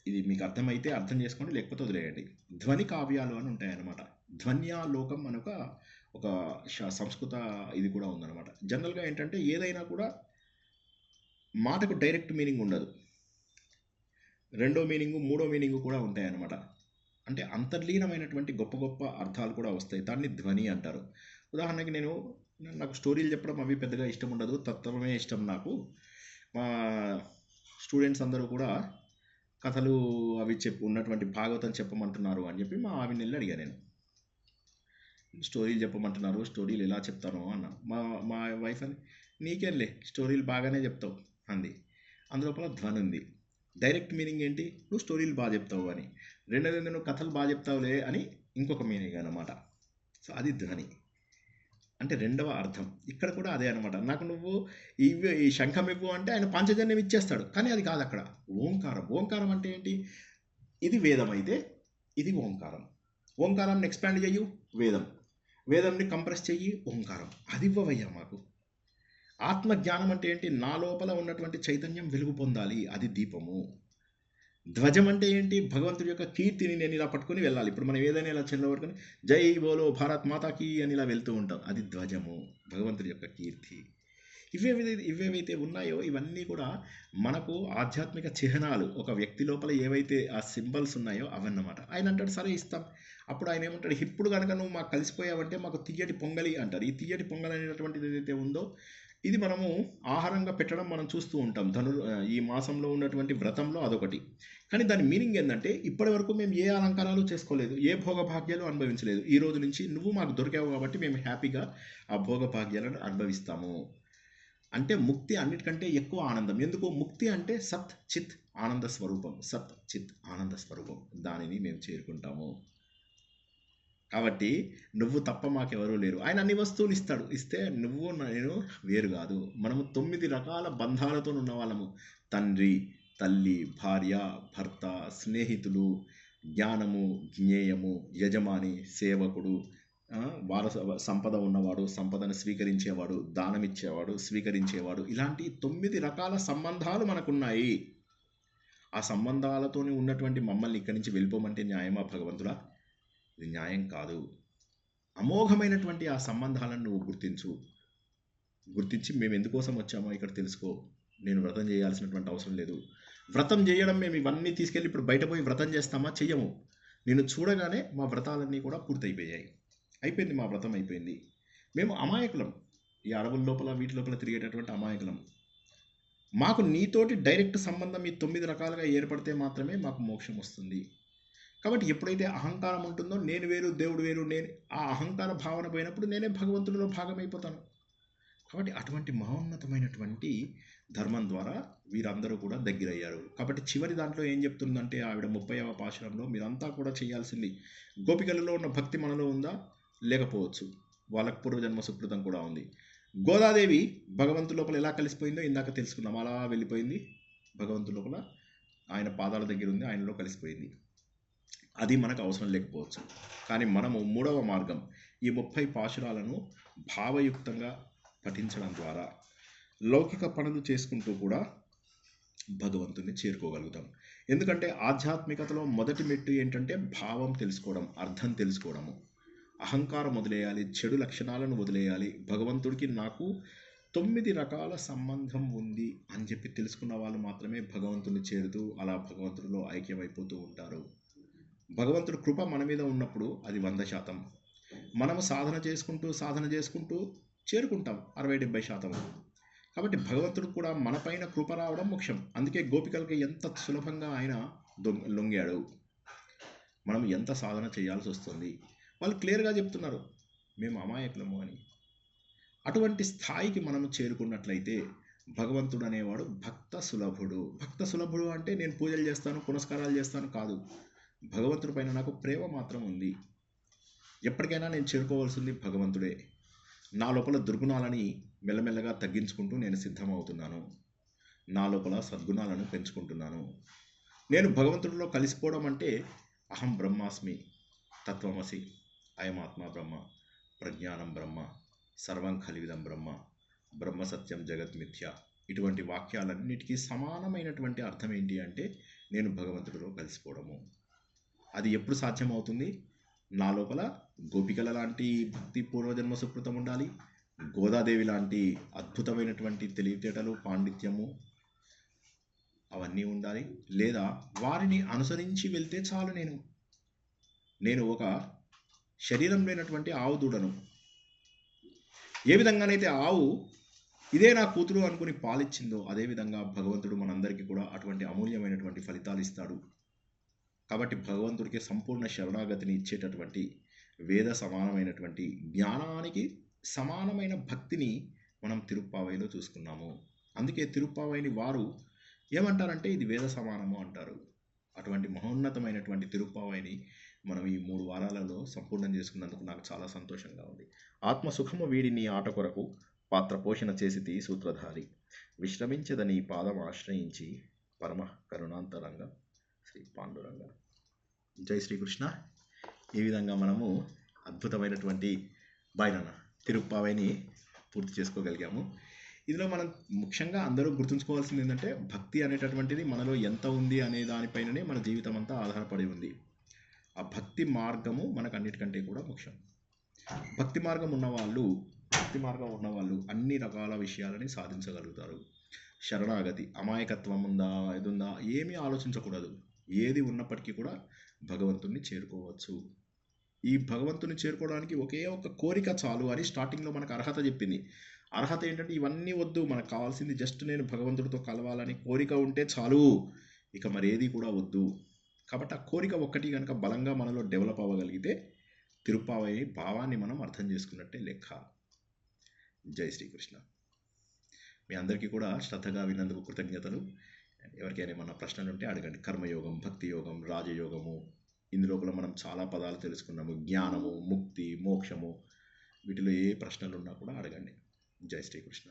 ఇది మీకు అర్థమైతే అర్థం చేసుకోండి, లేకపోతే వదిలేయండి. ధ్వని కావ్యాలు అని ఉంటాయన్నమాట. ధ్వన్యాలోకం అని ఒక సంస్కృత ఇది కూడా ఉందన్నమాట. జనరల్గా ఏంటంటే ఏదైనా కూడా మాటకు డైరెక్ట్ మీనింగ్ ఉండదు, రెండో మీనింగు మూడో మీనింగు కూడా ఉంటాయన్నమాట. అంటే అంతర్లీనమైనటువంటి గొప్ప గొప్ప అర్థాలు కూడా వస్తాయి, దాన్ని ధ్వని అంటారు. ఉదాహరణకి నాకు స్టోరీలు చెప్పడం అవి పెద్దగా ఇష్టం ఉండదు, తత్వమే ఇష్టం నాకు. మా స్టూడెంట్స్ అందరూ కూడా కథలు అవి ఉన్నటువంటి భాగవతం చెప్పమంటున్నారు అని చెప్పి మా ఆవిడని వెళ్ళి అడిగాను నేను. స్టోరీలు చెప్పమంటున్నారు, స్టోరీలు ఎలా చెప్తాను అన్న. మా వైఫ్ అని, నీకేంలే స్టోరీలు బాగానే చెప్తావు అంది. అందులోపల ధ్వని ఉంది. డైరెక్ట్ మీనింగ్ ఏంటి? నువ్వు స్టోరీలు బాగా చెప్తావు అని. రెండోది నువ్వు కథలు బాగా చెప్తావులే అని ఇంకొక మీనింగ్ అనమాట. సో అది ధ్వని అంటే రెండవ అర్థం. ఇక్కడ కూడా అదే అనమాట. నాకు నువ్వు ఈ శంఖం ఇవ్వు అంటే ఆయన పాంచజన్యం ఇచ్చేస్తాడు, కానీ అది కాదు అక్కడ. ఓంకారం. ఓంకారం అంటే ఏంటి? ఇది వేదం అయితే ఇది ఓంకారం. ఓంకారాన్ని ఎక్స్పాండ్ చెయ్యు, వేదం. వేదంని కంప్రెస్ చెయ్యి, ఓంకారం. అది ఇవ్వవయ్యా మాకు. ఆత్మజ్ఞానం అంటే ఏంటి? నా లోపల ఉన్నటువంటి చైతన్యం వెలుగు పొందాలి, అది దీపము. ధ్వజం అంటే ఏంటి? భగవంతుడి యొక్క కీర్తిని నేను ఇలా పట్టుకొని వెళ్ళాలి. ఇప్పుడు మనం ఏదైనా ఇలా చెల్లవరకొని జై బోలో భారత్ మాతాకి అని ఇలా వెళ్తూ ఉంటాం, అది ధ్వజము, భగవంతుడి యొక్క కీర్తి. ఇవేవైతే ఉన్నాయో ఇవన్నీ కూడా మనకు ఆధ్యాత్మిక చిహ్నాలు. ఒక వ్యక్తి లోపల ఏవైతే ఆ సింబల్స్ ఉన్నాయో అవన్నమాట. ఆయన అంటాడు సరే ఇస్తాం. అప్పుడు ఆయన ఏమంటాడు, ఇప్పుడు కనుక నువ్వు మాకు కలిసిపోయావంటే మాకు తియ్యటి పొంగలి అంటారు. ఈ తియ్యటి పొంగలి అనేటటువంటిది ఏదైతే ఉందో ఇది మనము ఆహారంగా పెట్టడం మనం చూస్తూ ఉంటాం. ఈ మాసంలో ఉన్నటువంటి వ్రతంలో అదొకటి. కానీ దాని మీనింగ్ ఏంటంటే, ఇప్పటి వరకు మేము ఏ అలంకారాలు చేసుకోలేదు, ఏ భోగభాగ్యాలు అనుభవించలేదు. ఈ రోజు నుంచి నువ్వు మాకు దొరికావు కాబట్టి మేము హ్యాపీగా ఆ భోగభాగ్యాలను అనుభవిస్తాము. అంటే ముక్తి అన్నిటికంటే ఎక్కువ ఆనందం. ఎందుకు? ముక్తి అంటే సత్ చిత్ ఆనంద స్వరూపం. సత్ చిత్ ఆనంద స్వరూపం, దానిని మేము చేరుకుంటాము. కాబట్టి నువ్వు తప్ప మాకెవరూ లేరు. ఆయన అన్ని వస్తువులు ఇస్తాడు, ఇస్తే నువ్వు నేను వేరు కాదు. మనము 9 రకాల బంధాలతో ఉన్న వాళ్ళము. తండ్రి, తల్లి, భార్య, భర్త, స్నేహితులు, జ్ఞానము, జ్ఞేయము, యజమాని, సేవకుడు, సంపద ఉన్నవాడు, సంపదను స్వీకరించేవాడు, దానమిచ్చేవాడు, స్వీకరించేవాడు, ఇలాంటి 9 రకాల సంబంధాలు మనకున్నాయి. ఆ సంబంధాలతో ఉన్నటువంటి మమ్మల్ని ఇక్కడి నుంచి వెళ్ళిపోమంటే న్యాయమా భగవంతుడా? ఇది న్యాయం కాదు. అమోఘమైనటువంటి ఆ సంబంధాలను నువ్వు గుర్తించి మేము ఎందుకోసం వచ్చామో ఇక్కడ తెలుసుకో. నేను వ్రతం చేయాల్సినటువంటి అవసరం లేదు. వ్రతం చేయడం, మేము ఇవన్నీ తీసుకెళ్ళి ఇప్పుడు బయట పోయి వ్రతం చేస్తామా? చెయ్యము. నేను చూడగానే మా వ్రతాలన్నీ కూడా పూర్తయిపోయాయి. అయిపోయింది, మా వ్రతం అయిపోయింది. మేము అమాయకులం, ఈ అడవుల లోపల వీటి లోపల తిరిగేటటువంటి అమాయకులం. మాకు నీతోటి డైరెక్ట్ సంబంధం ఈ 9 రకాలుగా ఏర్పడితే మాత్రమే మాకు మోక్షం వస్తుంది. కాబట్టి ఎప్పుడైతే అహంకారం ఉంటుందో, నేను వేరు దేవుడు వేరు, ఆ అహంకార భావన పోయినప్పుడు నేనే భగవంతుడిలో భాగమైపోతాను. కాబట్టి అటువంటి మహోన్నతమైనటువంటి ధర్మం ద్వారా వీరందరూ కూడా దగ్గరయ్యారు. కాబట్టి చివరి దాంట్లో ఏం చెప్తుందంటే ఆవిడ 30వ పాశురంలో, మీరంతా కూడా చేయాల్సింది, గోపికలలో ఉన్న భక్తి మనలో ఉందా? లేకపోవచ్చు, వాళ్ళకు పూర్వజన్మ సుకృతం కూడా ఉంది. గోదాదేవి భగవంతు లోపల ఎలా కలిసిపోయిందో ఇందాక తెలుసుకున్నాం. అలా వెళ్ళిపోయింది భగవంతు లోపల, ఆయన పాదాల దగ్గర ఉంది, ఆయనలో కలిసిపోయింది. అది మనకు అవసరం లేకపోవచ్చు. కానీ మనము 3వ మార్గం, ఈ 30 పాశురాలను భావయుక్తంగా పఠించడం ద్వారా లౌకిక పనులు చేసుకుంటూ కూడా భగవంతుని చేరుకోగలుగుతాం. ఎందుకంటే ఆధ్యాత్మికతలో మొదటి మెట్టు ఏంటంటే భావం తెలుసుకోవడం, అర్థం తెలుసుకోవడము. అహంకారం వదిలేయాలి, చెడు లక్షణాలను వదిలేయాలి. భగవంతుడికి నాకు 9 రకాల సంబంధం ఉంది అని చెప్పి తెలుసుకున్న వాళ్ళు మాత్రమే భగవంతుని చేరుతూ అలా భగవంతుడిలో ఐక్యమైపోతూ ఉంటారు. భగవంతుడి కృప మన మీద ఉన్నప్పుడు అది 100%. మనము సాధన చేసుకుంటూ చేరుకుంటాం 60-70%. కాబట్టి భగవంతుడు కూడా మనపైన కృప రావడం ముఖ్యం. అందుకే గోపికలకి ఎంత సులభంగా ఆయన లొంగాడు. మనం ఎంత సాధన చేయాల్సి వస్తుంది. వాళ్ళు క్లియర్గా చెప్తున్నారు, మేము అమాయకులము అని. అటువంటి స్థాయికి మనము చేరుకున్నట్లయితే భగవంతుడు అనేవాడు భక్త సులభుడు. భక్త సులభుడు అంటే నేను పూజలు చేస్తాను, పునస్కారాలు చేస్తాను కాదు. భగవంతుడి పైన నాకు ప్రేమ మాత్రం ఉంది. ఎప్పటికైనా నేను చేరుకోవాల్సింది భగవంతుడే. నా లోపల దుర్గుణాలని మెల్లమెల్లగా తగ్గించుకుంటూ నేను సిద్ధమవుతున్నాను. నా లోపల సద్గుణాలను పెంచుకుంటున్నాను. నేను భగవంతుడిలో కలిసిపోవడం అంటే అహం బ్రహ్మాస్మి, తత్వమసి, అయమాత్మ బ్రహ్మ, ప్రజ్ఞానం బ్రహ్మ, సర్వం ఖలివిదం బ్రహ్మ, బ్రహ్మ సత్యం జగత్మిథ్య. ఇటువంటి వాక్యాలన్నిటికీ సమానమైనటువంటి అర్థం ఏంటి అంటే నేను భగవంతుడిలో కలిసిపోవడము. అది ఎప్పుడు సాధ్యమవుతుంది? నా లోపల గోపికల లాంటి భక్తి పూర్వజన్మ సుకృతం ఉండాలి, గోదాదేవి లాంటి అద్భుతమైనటువంటి తెలివితేటలు, పాండిత్యము అవన్నీ ఉండాలి. లేదా వారిని అనుసరించి వెళ్తే చాలు. నేను ఒక శరీరం లేనటువంటి ఆవు దూడను. ఏ విధంగానైతే ఆవు ఇదే నా కూతురు అనుకుని పాలిచ్చిందో అదేవిధంగా భగవంతుడు మనందరికీ కూడా అటువంటి అమూల్యమైనటువంటి ఫలితాలు ఇస్తాడు. కాబట్టి భగవంతుడికి సంపూర్ణ శరణాగతిని ఇచ్చేటటువంటి వేద సమానమైనటువంటి జ్ఞానానికి సమానమైన భక్తిని మనం తిరుప్పావైలో చూసుకున్నాము. అందుకే తిరుప్పావైని వారు ఏమంటారంటే ఇది వేద సమానము అంటారు. అటువంటి మహోన్నతమైనటువంటి తిరుప్పావైని మనం ఈ 3 వారాలలో సంపూర్ణం చేసుకున్నందుకు నాకు చాలా సంతోషంగా ఉంది. ఆత్మసుఖము వీడిని ఆట కొరకు పాత్ర పోషణ చేసితి సూత్రధారి, విశ్రమించదని పాదం ఆశ్రయించి పరమ కరుణాంతరంగ శ్రీ పాండురంగ. జై శ్రీకృష్ణ. ఈ విధంగా మనము అద్భుతమైనటువంటి బైరన తిరుప్పావైని పూర్తి చేసుకోగలిగాము. ఇందులో మనం ముఖ్యంగా అందరూ గుర్తుంచుకోవాల్సింది ఏంటంటే భక్తి అనేటటువంటిది మనలో ఎంత ఉంది అనే దానిపైననే మన జీవితం అంతా ఆధారపడి ఉంది. ఆ భక్తి మార్గము మనకు అన్నిటికంటే కూడా ముఖ్యం. భక్తి మార్గం ఉన్నవాళ్ళు అన్ని రకాల విషయాలని సాధించగలుగుతారు. శరణాగతి, అమాయకత్వం ఉందా ఏదుందా ఏమీ ఆలోచించకూడదు. ఏది ఉన్నప్పటికీ కూడా భగవంతుణ్ణి చేరుకోవచ్చు. ఈ భగవంతుని చేరుకోవడానికి ఒకే ఒక కోరిక చాలు అని స్టార్టింగ్లో మనకు అర్హత చెప్పింది. అర్హత ఏంటంటే ఇవన్నీ వద్దు, మనకు కావాల్సింది జస్ట్ నేను భగవంతుడితో కలవాలని కోరిక ఉంటే చాలు, ఇక మరేది కూడా వద్దు. కాబట్టి ఆ కోరిక ఒక్కటి కనుక బలంగా మనలో డెవలప్ అవ్వగలిగితే తిరుప్పావై భావాన్ని మనం అర్థం చేసుకున్నట్టే లెక్క. జై శ్రీకృష్ణ. మీ అందరికీ కూడా శ్రద్ధగా విన్నందుకు కృతజ్ఞతలు. ఎవరికైనా ఏమన్నా ప్రశ్నలు ఉంటే అడగండి. కర్మయోగం, భక్తి యోగం, రాజయోగము, ఇందులోపల మనం చాలా పదాలు తెలుసుకున్నాము. జ్ఞానము, ముక్తి, మోక్షము, వీటిలో ఏ ప్రశ్నలు ఉన్నా కూడా అడగండి. జై శ్రీకృష్ణ.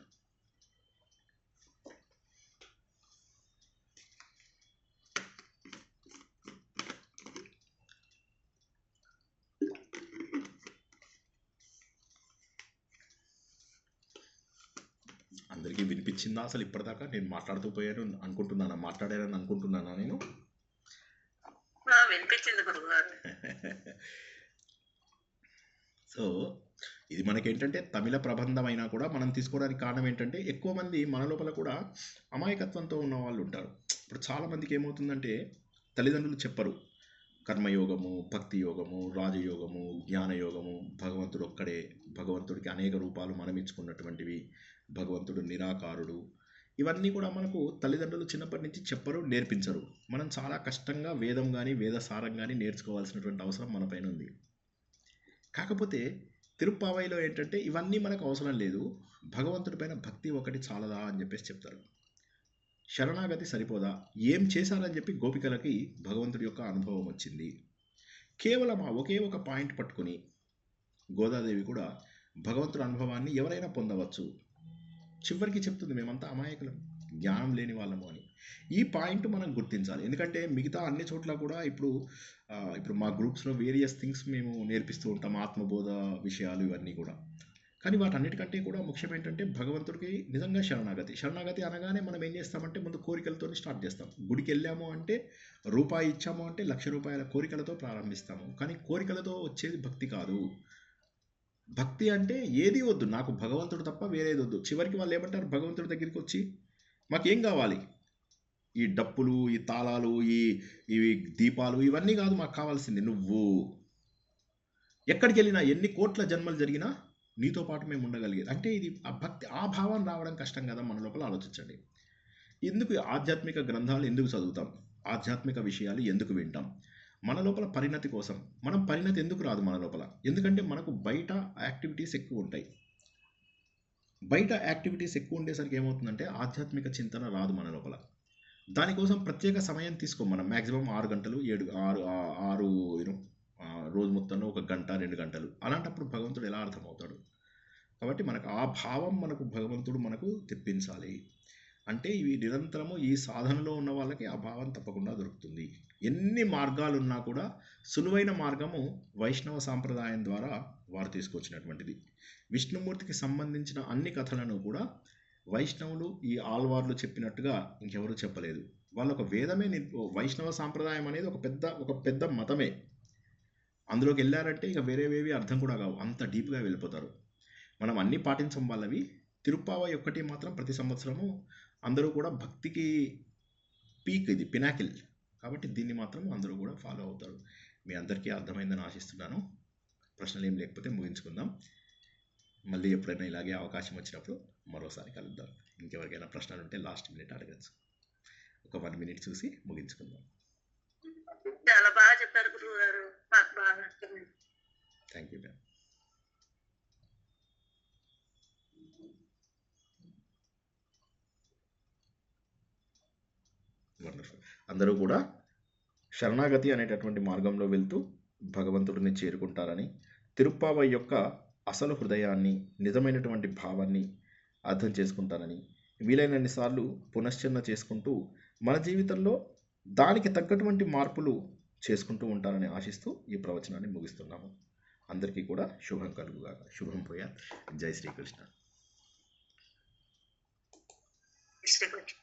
అందరికీ వినిపించిందా అసలు ఇప్పటిదాకా? నేను మాట్లాడుతూ మాట్లాడానని అనుకుంటున్నానా నేను? వినిపించింది గురుగారు. సో ఇది మనకేంటంటే తమిళ ప్రబంధం అయినా కూడా మనం తీసుకోవడానికి కారణం ఏంటంటే ఎక్కువ మంది మన లోపల కూడా అమాయకత్వంతో ఉన్న వాళ్ళు ఉంటారు. ఇప్పుడు చాలామందికి ఏమవుతుందంటే తల్లిదండ్రులు చెప్పరు కర్మయోగము, భక్తి యోగము, రాజయోగము, జ్ఞానయోగము, భగవంతుడు ఒక్కడే, భగవంతుడికి అనేక రూపాలు మనం ఇచ్చుకున్నటువంటివి, భగవంతుడు నిరాకారుడు, ఇవన్నీ కూడా మనకు తల్లిదండ్రులు చిన్నప్పటి నుంచి చెప్పరు, నేర్పించరు. మనం చాలా కష్టంగా వేదం కానీ వేద సారం కానీ నేర్చుకోవాల్సినటువంటి అవసరం మన పైన ఉంది. కాకపోతే తిరుప్పావైలో ఏంటంటే ఇవన్నీ మనకు అవసరం లేదు, భగవంతుడి పైన భక్తి ఒకటి చాలదా అని చెప్పేసి చెప్తారు. శరణాగతి సరిపోదా, ఏం చేశారని చెప్పి గోపికలకి భగవంతుడి యొక్క అనుభవం వచ్చింది. కేవలం ఆ ఒకే ఒక పాయింట్ పట్టుకుని గోదాదేవి కూడా భగవంతుడి అనుభవాన్ని ఎవరైనా పొందవచ్చు. చివరికి చెప్తుంది మేమంతా అమాయకులం, జ్ఞానం లేని వాళ్ళము అని. ఈ పాయింట్ మనం గుర్తించాలి. ఎందుకంటే మిగతా అన్ని చోట్ల కూడా ఇప్పుడు మా గ్రూప్స్లో వేరియస్ థింగ్స్ మేము నేర్పిస్తూ ఉంటాం, ఆత్మబోధ విషయాలు ఇవన్నీ కూడా. కానీ వాటన్నిటికంటే కూడా ముఖ్యం ఏంటంటే భగవంతుడికి నిజంగా శరణాగతి అనగానే మనం ఏం చేస్తామంటే ముందు కోరికలతో స్టార్ట్ చేస్తాం. గుడికి వెళ్ళాము అంటే రూపాయి ఇచ్చాము అంటే 1,00,000 రూపాయల కోరికలతో ప్రారంభిస్తాము. కానీ కోరికలతో వచ్చేది భక్తి కాదు. భక్తి అంటే ఏది వద్దు, నాకు భగవంతుడు తప్ప వేరేది వద్దు. చివరికి వాళ్ళు ఏమంటారు భగవంతుడి దగ్గరికి వచ్చి, మాకేం కావాలి, ఈ డప్పులు, ఈ తాళాలు, ఇవి దీపాలు, ఇవన్నీ కాదు మాకు కావాల్సింది, నువ్వు ఎక్కడికి వెళ్ళినా ఎన్ని కోట్ల జన్మలు జరిగినా నీతో పాటు మేము ఉండగలిగేది. అంటే ఇది ఆ భక్తి, ఆ భావం రావడం కష్టం కదా మన లోపల. ఆలోచించండి, ఎందుకు ఆధ్యాత్మిక గ్రంథాలు ఎందుకు చదువుతాం, ఆధ్యాత్మిక విషయాలు ఎందుకు వింటాం? మన లోపల పరిణతి కోసం. మనం పరిణతి ఎందుకు రాదు మన లోపల? ఎందుకంటే మనకు బయట యాక్టివిటీస్ ఎక్కువ ఉంటాయి. బయట యాక్టివిటీస్ ఎక్కువ ఉండేసరికి ఏమవుతుందంటే ఆధ్యాత్మిక చింతన రాదు మన లోపల. దానికోసం ప్రత్యేక సమయం తీసుకోం మనం. మ్యాక్సిమం 6 గంటలు, 6 రోజు మొత్తంలో 1 గంట, 2 గంటలు. అలాంటప్పుడు భగవంతుడు ఎలా అర్థమవుతాడు? కాబట్టి మనకు ఆ భావం భగవంతుడు మనకు తెప్పించాలి. అంటే ఇవి నిరంతరము ఈ సాధనలో ఉన్న వాళ్ళకి ఆ భావం తప్పకుండా దొరుకుతుంది. ఎన్ని మార్గాలున్నా కూడా సులువైన మార్గము వైష్ణవ సాంప్రదాయం ద్వారా వారు తీసుకొచ్చినటువంటిది. విష్ణుమూర్తికి సంబంధించిన అన్ని కథలను కూడా వైష్ణవులు, ఈ ఆళ్వార్లు చెప్పినట్టుగా ఇంకెవరూ చెప్పలేదు. వాళ్ళు ఒక వేదమే. వైష్ణవ సాంప్రదాయం అనేది ఒక పెద్ద మతమే. అందులోకి వెళ్ళారంటే ఇక వేరేవేవి అర్థం కూడా కావు, అంత డీప్గా వెళ్ళిపోతారు. మనం అన్నీ పాటించం వాళ్ళవి. తిరుప్పావై ఒక్కటి మాత్రం ప్రతి సంవత్సరము అందరూ కూడా భక్తికి పీక్, ఇది పినాకిల్. కాబట్టి దీన్ని మాత్రం అందరూ కూడా ఫాలో అవుతారు. మీ అందరికీ అర్థమైందని ఆశిస్తున్నాను. ప్రశ్నలు ఏం లేకపోతే ముగించుకుందాం. మళ్ళీ ఎప్పుడైనా ఇలాగే అవకాశం వచ్చినప్పుడు మరోసారి కలుద్దాం. ఇంకెవరికైనా ప్రశ్నలు ఉంటే లాస్ట్ మినిట్ అడగచ్చు. ఒక 1 మినిట్ చూసి ముగించుకుందాం. చాలా బాగా చెప్పారు గురువు గారు, మాకు బాగా నచ్చింది. Thank you ma'am. వండర్ఫుల్. అందరూ కూడా శరణాగతి అనేటటువంటి మార్గంలో వెళ్తూ భగవంతుడిని చేరుకుంటారని, తిరుప్పావై యొక్క అసలు హృదయాన్ని, నిజమైనటువంటి భావాన్ని అర్థం చేసుకుంటారని, వీలైనన్ని సార్లు పునశ్చరణ చేసుకుంటూ మన జీవితంలో దానికి తగ్గటువంటి మార్పులు చేసుకుంటూ ఉంటారని ఆశిస్తూ ఈ ప్రవచనాన్ని ముగిస్తున్నాము. అందరికీ కూడా శుభం కలుగుగాక. శుభం పోయా. జై శ్రీకృష్ణ. శ్రీకృష్ణ.